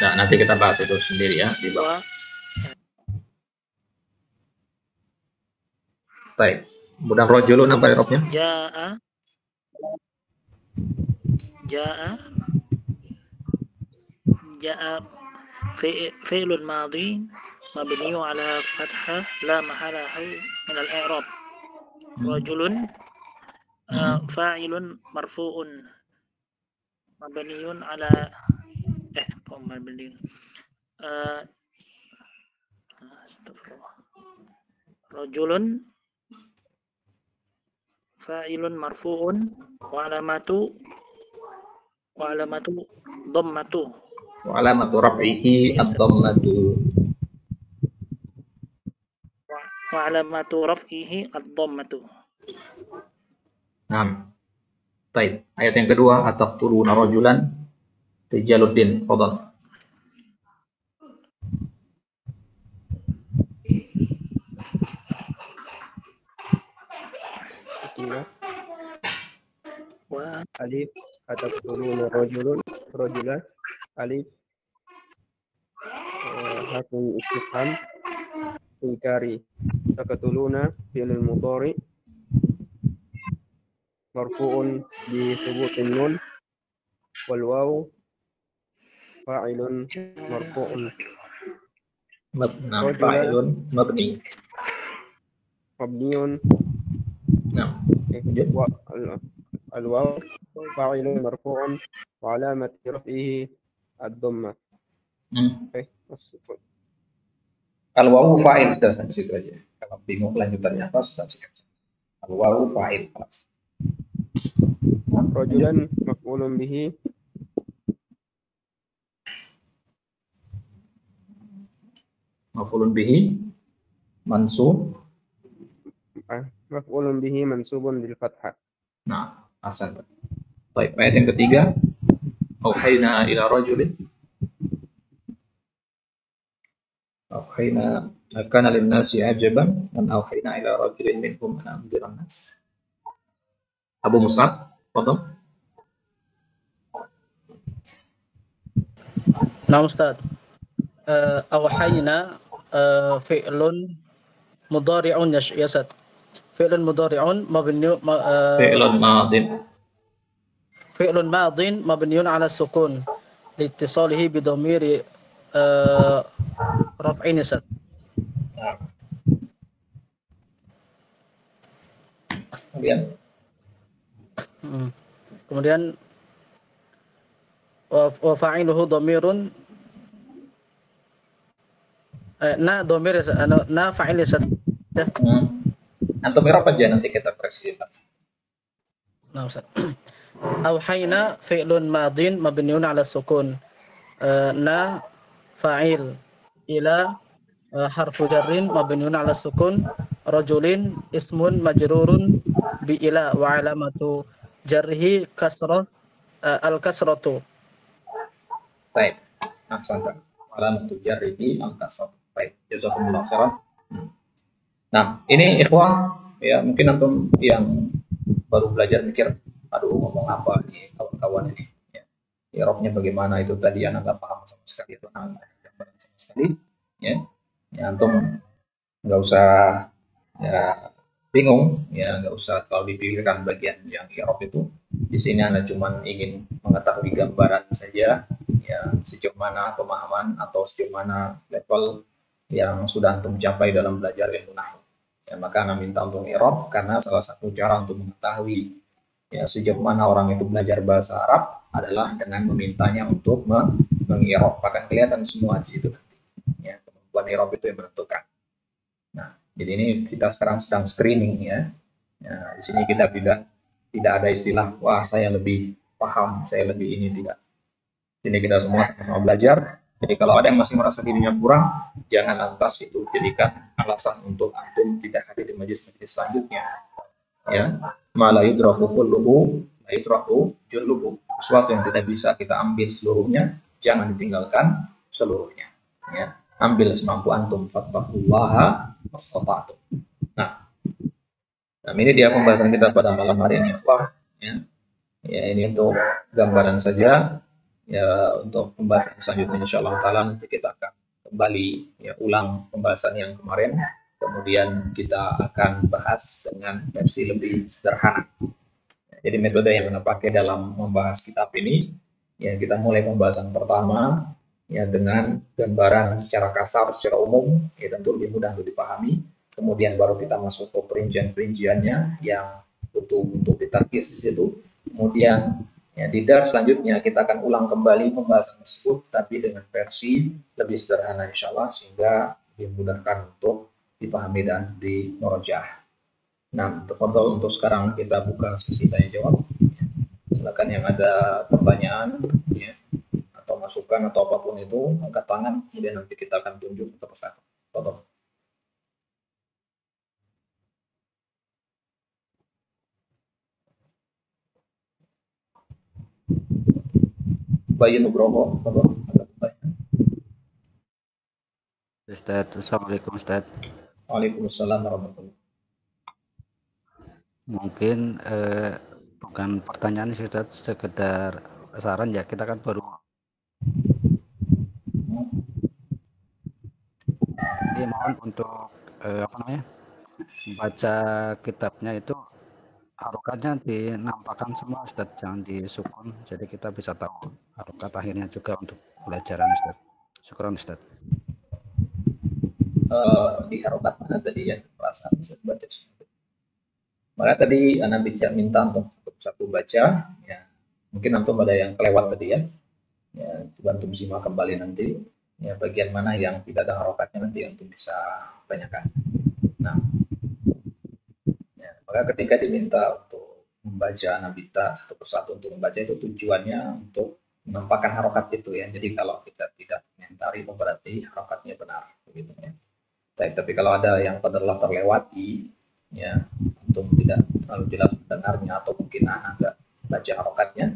Nah, nanti kita bahas itu sendiri ya di bawah. Baik. Kemudian rajulun apa i'rabnya? Ja'a fi'lun madhi mabniu ala fathah la mahala lahu min al-i'rab. Rajulun fa'ilun marfu'un mabniun ala mabniun astagfirullah. Rajulun fa'ilun marfu'un wa alamatu dhammatu. Wa alamatu raf'ihi ad-dhammatu. Wa alamatu raf'ihi ad-dhammatu. Nah, baik. Ayat yang kedua, ataqtuluna rajulan. Rijaluddin, fadal. Wa alif ataqtuluna rajulan alif harfu istifham ingkari. Taqtuluna fi'il mudhari marfu'un bi thubutin nun wal waw fa'ilun marfu'un Fa'ilun mabni. mabniun. Nah, al-waw fa'ilun marfu'un wa alamat raf'ihi ad-dhammah. Kalau wawu fa'il sudah sampai situ aja. Kalau bingung lanjutannya apa sudah sikat. Kalau wawu fa'il kelas. Rajulan maf'ulun bihi mansub. Maf'ulun bihi mansubun bil fathah. Nah, asal. Baik, ayat yang ketiga. Auhayna ila rajulin. Auhayna kana lin-nasi ajaban an auhayna ila rajulin minhum an anziran nas. Abu Mus'ab, fadhal. Nah, Ustaz. Auhayna fi'lun mudhari'un ya Ustaz. Fi'lun mudhari'un mabniun fi'lun madin mabniun ala sukun liittisalihi bi dhamiri raf'in ya Ustaz. Kemudian wa fa'iluhu dhamirun na dhamir na fa'il ya Ustaz. Antum i'rab aja nanti kita koreksi. Nah, Ustaz. Auhayna fi'lun madin mabniun 'ala sukun. Na fa'il, ila harfu jarrin mabniun 'ala sukun, rajulin ismun majrurun bi ila wa alamatu jarrihi kasrah al-kasratu. Baik. Ahsanta. Alamatu jarrihi al-kasrah. Baik. Jazakumullah khairan. Nah, ini ikhwah ya, mungkin antum yang baru belajar mikir, aduh ngomong apa nih kawan-kawan ini ya. I'rabnya bagaimana itu tadi anak nggak paham sama sekali itu sama sekali ya. Ya antum nggak usah ya bingung ya, nggak usah terlalu dipikirkan bagian yang i'rab itu. Di sini Anda cuma ingin mengetahui gambaran saja ya, sejauh mana pemahaman atau sejauh mana level yang sudah antum capai dalam belajar ilmu nahwu. Ya, maka Anda minta untuk i'rab karena salah satu cara untuk mengetahui ya sejauh mana orang itu belajar bahasa Arab adalah dengan memintanya untuk meng-i'rab. Akan kelihatan semua di situ nanti. Ya, kemampuan i'rab itu yang menentukan. Nah, jadi ini kita sekarang sedang screening ya. Ya, di sini kita tidak ada istilah wah saya lebih paham, saya lebih ini, tidak. Ini kita semua sama-sama belajar. Jadi kalau ada yang masih merasa dirinya kurang, jangan lantas itu jadikan alasan untuk antum tidak hadir di majelis-majelis selanjutnya. Ya, ma la yudraku kulluhu la yudraku julluhu. Sesuatu yang tidak bisa kita ambil seluruhnya, jangan ditinggalkan seluruhnya. Ya, ambil semampu antum. Fattaqullaha mastata'tum. Nah, ini dia pembahasan kita pada malam hari ini. Ya, ini untuk gambaran saja. Ya, untuk pembahasan selanjutnya insyaallah taala nanti kita akan kembali ya ulang pembahasan yang kemarin, kemudian kita akan bahas dengan versi lebih sederhana. Jadi metode yang kita pakai dalam membahas kitab ini ya, kita mulai pembahasan pertama ya dengan gambaran secara kasar, secara umum ya, tentu lebih mudah untuk dipahami. Kemudian baru kita masuk ke perincian-perinciannya yang butuh untuk ditarkis di situ. Kemudian ya, di dars selanjutnya kita akan ulang kembali pembahasan tersebut, tapi dengan versi lebih sederhana insyaallah, sehingga dimudahkan untuk dipahami dan dimurajaah. Nah, untuk sekarang kita buka sesi tanya jawab. Silakan yang ada pertanyaan ya, atau masukan atau apapun itu, angkat tangan, kemudian nanti kita akan tunjuk satu-satu. Bayi Nugroho, Ustaz, assalamualaikum Ustaz. Waalaikumsalam warahmatullahi. Mungkin bukan pertanyaan sih Ustaz, sekedar saran ya, kita kan baru mohon untuk baca kitabnya itu harokatnya dinampakkan semua Ustaz, jangan disukun, jadi kita bisa tahu harokat akhirnya juga untuk pelajaran Ustaz. Syukran Ustaz. Di harokat mana tadi ya, perasaan bisa baca semua. Maka tadi Anda minta untuk satu baca ya, mungkin antum ada yang kelewat tadi ya, coba antum simak kembali nanti ya, bagian mana yang tidak ada harokatnya nanti antum bisa tanyakan. Nah, maka ketika diminta untuk membaca nabita satu persatu untuk membaca, itu tujuannya untuk menampakkan harokat itu ya. Jadi kalau kita tidak komentari itu berarti harokatnya benar begitu ya. Tapi kalau ada yang telah terlewati ya, untuk tidak terlalu jelas mendengarnya atau mungkin anak nggak baca harokatnya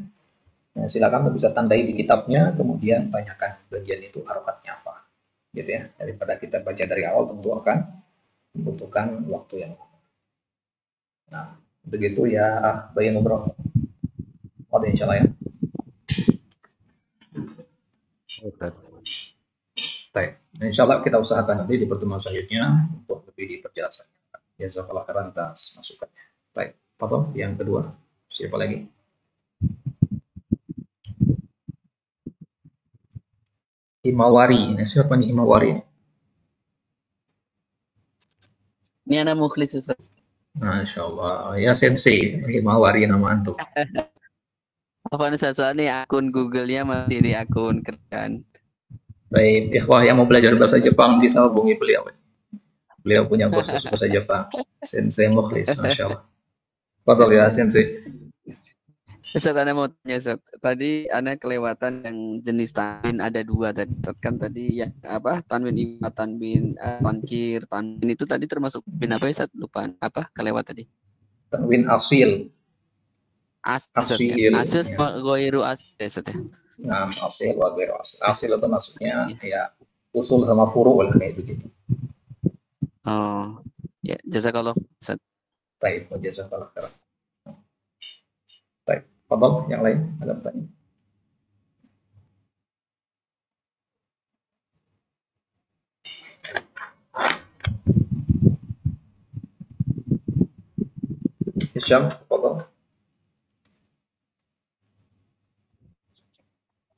ya, silakan bisa tandai di kitabnya, kemudian tanyakan bagian itu harokatnya apa gitu ya. Daripada kita baca dari awal tentu akan membutuhkan waktu yang lama. Nah, begitu ya, Bayi Nugroho. Oke, insyaallah ya. Baik. Insyaallah kita usahakan nanti di pertemuan selanjutnya untuk lebih diperjelas. Jazakallahu khairan atas masukannya. Baik, Pak, yang kedua. Siapa lagi? Himawari. Ini siapa nih Himawari? Ini anak Mukhlis Ustaz. Masya Allah, ya sensei, Himawari nama antum. Apa nih soalnya akun Google-nya masih di akun kerjaan. Baik, ikhwah yang mau belajar bahasa Jepang bisa hubungi beliau. Beliau punya kursus bahasa Jepang. Sensei Mukhlis, Masya Allah. Fadal ya, Sensei. Ustaz, Ana mau tanya, Ustaz. Tadi Ana kelewatan yang jenis tanwin ada 2 tadi. Ustaz, kan tadi yang apa? Tanwin iba, tanwin tankir, tanwin itu tadi termasuk bin apa ya, Ustaz? Lupa apa? Kelewat tadi. Tanwin asil. Asil Ya. sama goiru asil, Ustaz ya. Nah, asil wa ghairu asil. Asil itu maksudnya ya usul sama furu lah kayak begitu. Oh, ya, jazakallah, Ustaz. Baik, jazakallah khairan. Baik, Fadal, yang lain ada pertanyaan? Hisham, Fadal.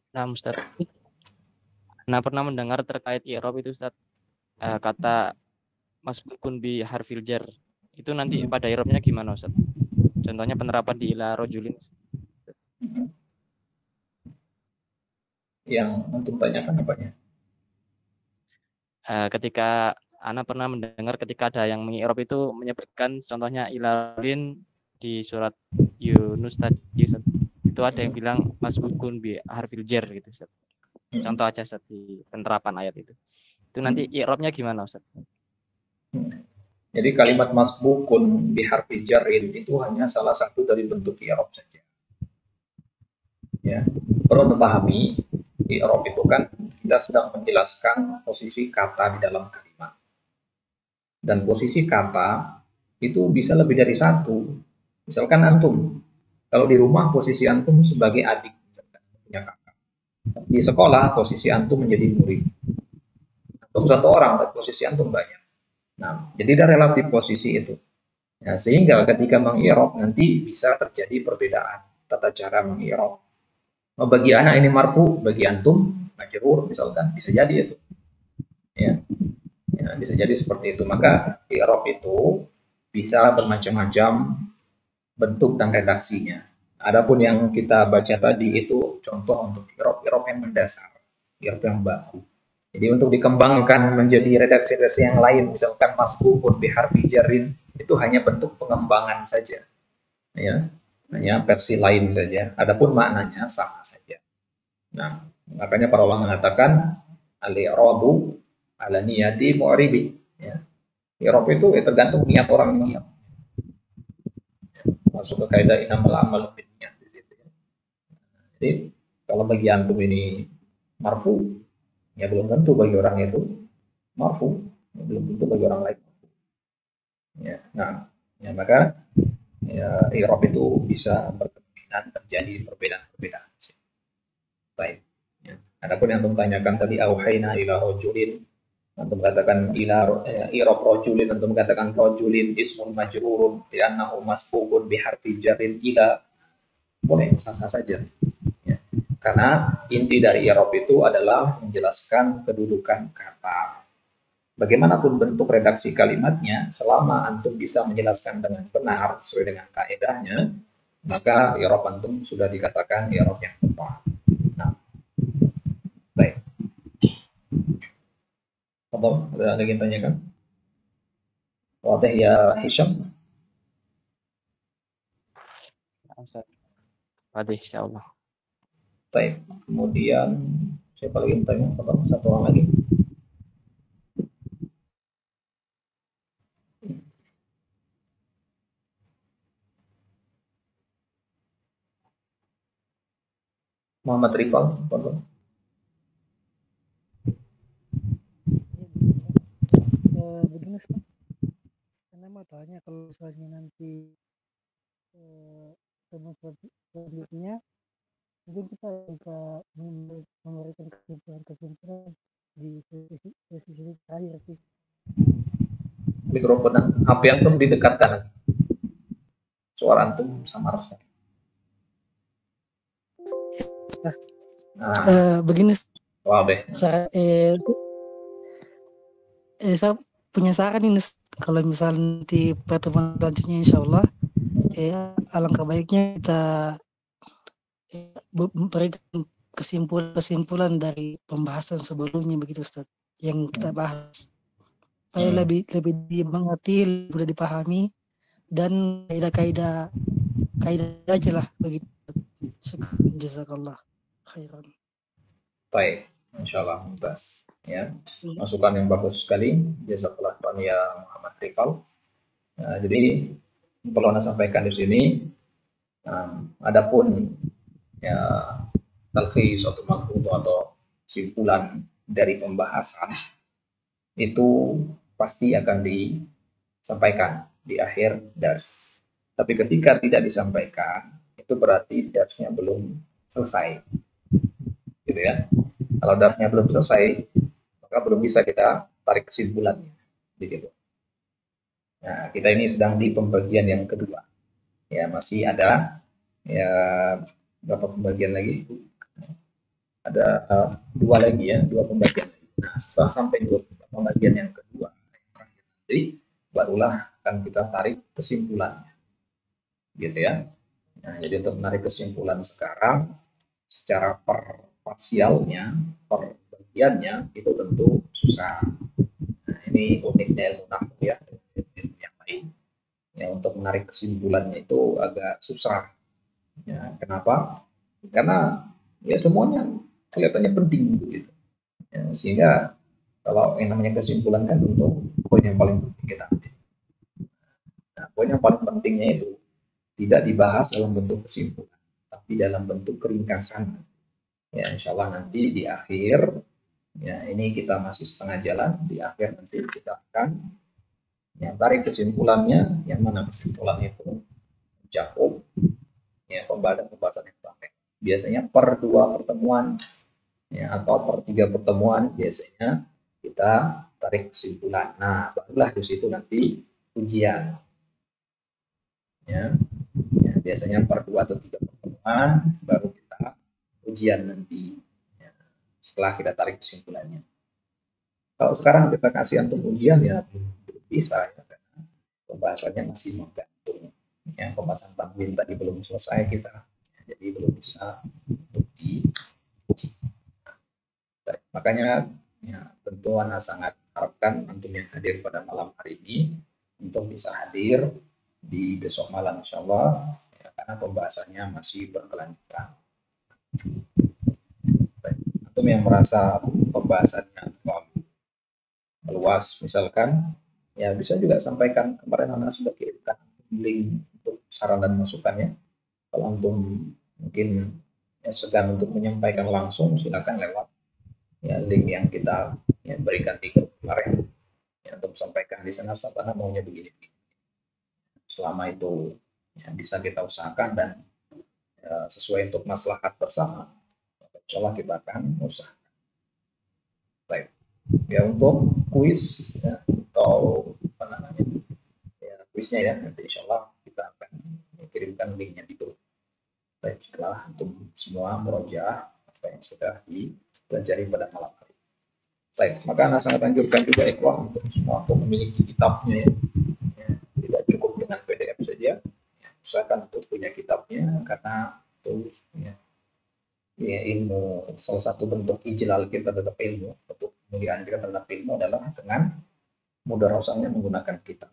Nah, Ustaz. Nah, pernah mendengar terkait i'rab itu, Ustaz. Kata masbukun bi harfil jar. Itu nanti pada i'rabnya gimana, Ustaz? Contohnya penerapan di ila rojulin. Yang untuk tanyakan apanya? Ketika Ana pernah mendengar ketika ada yang mengi'rab itu menyebutkan contohnya ilalin di surat Yunus tadi, Ustaz. Itu ada yang bilang masbukun bi harfil jar gitu, Ustaz. Contoh aja, Ustaz, di penerapan ayat itu. Itu nanti i'rabnya gimana, Ustaz? Jadi kalimat masbukun bi harfi jarrin itu hanya salah satu dari bentuk i'rab saja. Ya, perlu dipahami i'rab itu kan kita sedang menjelaskan posisi kata di dalam kalimat. Dan posisi kata itu bisa lebih dari satu. Misalkan antum, kalau di rumah posisi antum sebagai adik, punya kakak. Di sekolah posisi antum menjadi murid. Antum satu orang, tapi posisi antum banyak. Nah, jadi ada relatif posisi itu. Ya, sehingga ketika mengi'rab nanti bisa terjadi perbedaan tata cara mengi'rab. Bagi anak ini marfu, bagi antum majrur misalkan, bisa jadi itu. Ya, bisa jadi seperti itu. Maka i'rab itu bisa bermacam-macam bentuk dan redaksinya. Adapun yang kita baca tadi itu contoh untuk i'rab yang mendasar, i'rab yang baku. Jadi untuk dikembangkan menjadi redaksi-redaksi yang lain, misalkan masbukun bi harfi jarrin, itu hanya bentuk pengembangan saja. Ya, hanya versi lain saja. Adapun maknanya sama saja. Nah, makanya para ulama mengatakan al-i'rabu ala niyati mu'ribi. Ya. I'rab itu tergantung niat orang niat. Masuk ke kaidah inamal amalu binniyat gitu ya. Jadi kalau bagi antum ini marfu, ya belum tentu bagi orang itu marfu, ya belum tentu bagi orang lain. Ya, nah, ya maka ya i'rab itu bisa berkemungkinan terjadi perbedaan-perbedaan. Baik. Ya. Adapun yang antum tanyakan tadi auhayna ila rajulin, antum katakan ila i'rab rajulin, antum katakan rajulin ismun majrurun li'annahu masbuqun bi harfi jarrin ila, boleh sah-sah saja. Ya. Karena inti dari i'rab itu adalah menjelaskan kedudukan kata. Bagaimanapun bentuk redaksi kalimatnya, selama antum bisa menjelaskan dengan benar sesuai dengan kaedahnya, maka i'rab antum sudah dikatakan i'rab yang tepat. Nah, baik. Atau ada lagi yang tanyakan? Wadah ya Hisham. Wadah, insyaallah. Baik. Kemudian siapa lagi yang tanya? Satu orang lagi. Muhammad Rifal, begini, karena mau tanya kalau misalnya nanti selanjutnya mungkin kita bisa memberikan kesimpulan di sesi terakhir sih. Mikrofon HP antum didekatkan. Suara antum samar. Begini, saya punya saran ini, kalau misalnya nanti pertemuan selanjutnya insya Allah alangkah baiknya kita memberikan kesimpulan dari pembahasan sebelumnya begitu Ustaz yang kita bahas supaya lebih dimengerti, lebih mudah dipahami dan kaidah aja lah begitu. Jazakallah khairan. Baik, insyaallah mumtaz. Ya, masukan yang bagus sekali. Jazakallah khairan ya Muhammad Rikal. Nah, jadi perlu Anda sampaikan di sini. Adapun ya talkhis atau makruh atau kesimpulan dari pembahasan itu pasti akan disampaikan di akhir dars. Tapi ketika tidak disampaikan, itu berarti darsnya belum selesai. Gitu ya. Kalau darsnya belum selesai, maka belum bisa kita tarik kesimpulannya. Begitu. Nah, kita ini sedang di pembagian yang kedua. Ya, masih ada ya berapa pembagian lagi? Ada dua lagi ya, dua pembagian. Nah, setelah sampai dua pembagian yang kedua, jadi barulah akan kita tarik kesimpulannya, gitu ya. Nah, jadi untuk menarik kesimpulan sekarang, secara parsialnya, per bagiannya itu tentu susah. Nah, ini uniknya ilmu nahwu ya, ilmu yang lain. Ya, untuk menarik kesimpulannya itu agak susah. Ya, kenapa? Karena ya semuanya kelihatannya penting gitu. Ya, sehingga kalau yang namanya kesimpulan kan tentu poin yang paling penting kita ambil. Nah, poin yang paling pentingnya itu tidak dibahas dalam bentuk kesimpulan, tapi dalam bentuk keringkasan. Ya, insya Allah nanti di akhir, ya ini kita masih setengah jalan, di akhir nanti kita akan ya, tarik kesimpulannya, yang mana kesimpulan itu mencakup ya pembahasan yang pakai. Biasanya per 2 pertemuan ya, atau per 3 pertemuan biasanya kita tarik kesimpulan. Nah, barulah di situ nanti ujian. Ya, biasanya per 2 atau 3 pertemuan baru kita ujian nanti ya, setelah kita tarik kesimpulannya. Kalau sekarang kita kasih antum ujian ya belum bisa ya, karena pembahasannya masih menggantung. Ya, pembahasan tanwin tadi belum selesai kita, ya, jadi belum bisa untuk diuji. Makanya ya, tentu Anda sangat harapkan antum yang hadir pada malam hari ini untuk bisa hadir di besok malam insya Allah ya, karena pembahasannya masih berkelanjutan. Antum yang merasa pembahasannya luas misalkan ya bisa juga sampaikan, kemarin Anda sudah kirimkan link untuk saran dan masukannya. Kalau antum mungkin ya, segan untuk menyampaikan langsung, silakan lewat ya link yang kita ya, berikan di grup kemarin ya, untuk sampaikan di sana Sabana maunya begini. Selama itu ya, bisa kita usahakan dan ya, sesuai untuk maslahat bersama, insya Allah kita akan usahakan. Baik. Ya untuk kuis ya, atau apa namanya ya, kuisnya ya nanti insya Allah kita akan kirimkan linknya di grup. Baik, setelah untuk semua merojaah apa yang sudah dipelajari pada malam hari. Baik, maka Anda sangat anjurkan juga ikhwah untuk semua untuk memiliki kitabnya ya. Ya, tidak cukup dengan PDF saja, ya, usahakan untuk punya kitabnya karena itu ya, ilmu salah satu bentuk ijlal kita terhadap ilmu, bentuk kemuliaan kita terhadap ilmu adalah dengan mudarasahnya menggunakan kitab,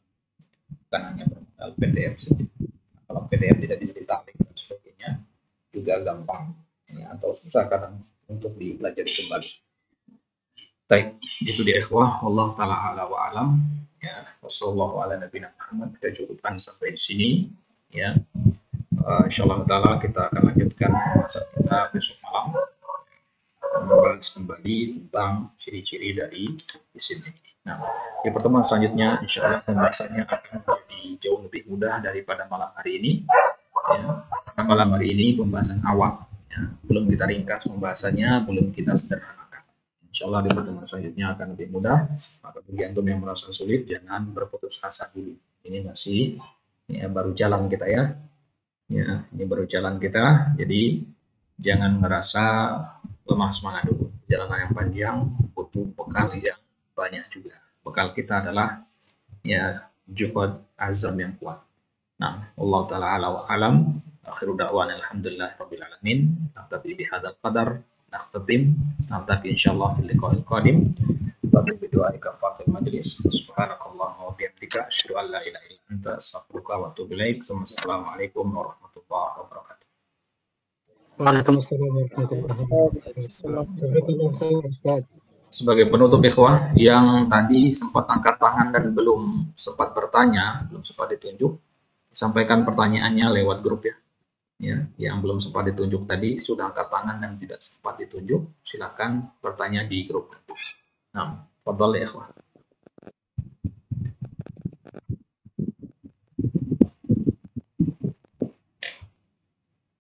bukan hanya bermodal PDF saja. Kalau PDF tidak bisa ditarik dan sebagainya juga gampang ya, atau susah kadang untuk dipelajari kembali. Baik, itu dia ikhwah, Allah taala ala wa alam ya, wassallallahu ala nabiyina Muhammad. Kita cukupkan sampai di sini ya. Insyaallah taala kita akan lanjutkan pembahasan kita besok malam, membahas kembali tentang ciri-ciri dari isim ini. Nah, di pertemuan selanjutnya insya Allah pembahasannya akan menjadi jauh lebih mudah daripada malam hari ini. Ya, karena malam hari ini pembahasan awal, ya, belum kita ringkas pembahasannya, belum kita sederhanakan. Insya Allah di pertemuan selanjutnya akan lebih mudah. Maka bagi antum yang merasa sulit, jangan berputus asa dulu. Ini masih ya, baru jalan kita ya. Ya, ini baru jalan kita. Jadi jangan ngerasa lemah semangat dulu. Jalanan yang panjang butuh bekal yang banyak juga. Bekal kita adalah ya juhud azam yang kuat. Nah, Allah taala ala wa alam. Akhiru da'wana alhamdulillah rabbil alamin. Naktafi bihadzal qadar. Nakhtatim. Nanti insyaallah fil liqa'il qadim. Tapi berdoa kafaratul majlis. Subhanakallahumma wa bihamdika asyhadu an la ilaha illa anta astaghfiruka wa atubu ilaik. Assalamualaikum warahmatullahi wabarakatuh. Waalaikumsalam warahmatullahi wabarakatuh. Sebagai penutup ikhwah yang tadi sempat angkat tangan dan belum sempat bertanya, belum sempat ditunjuk, sampaikan pertanyaannya lewat grup ya. Ya, yang belum sempat ditunjuk tadi sudah angkat tangan dan tidak sempat ditunjuk, silakan bertanya di grup. Nah, fadhal ya ikhwah.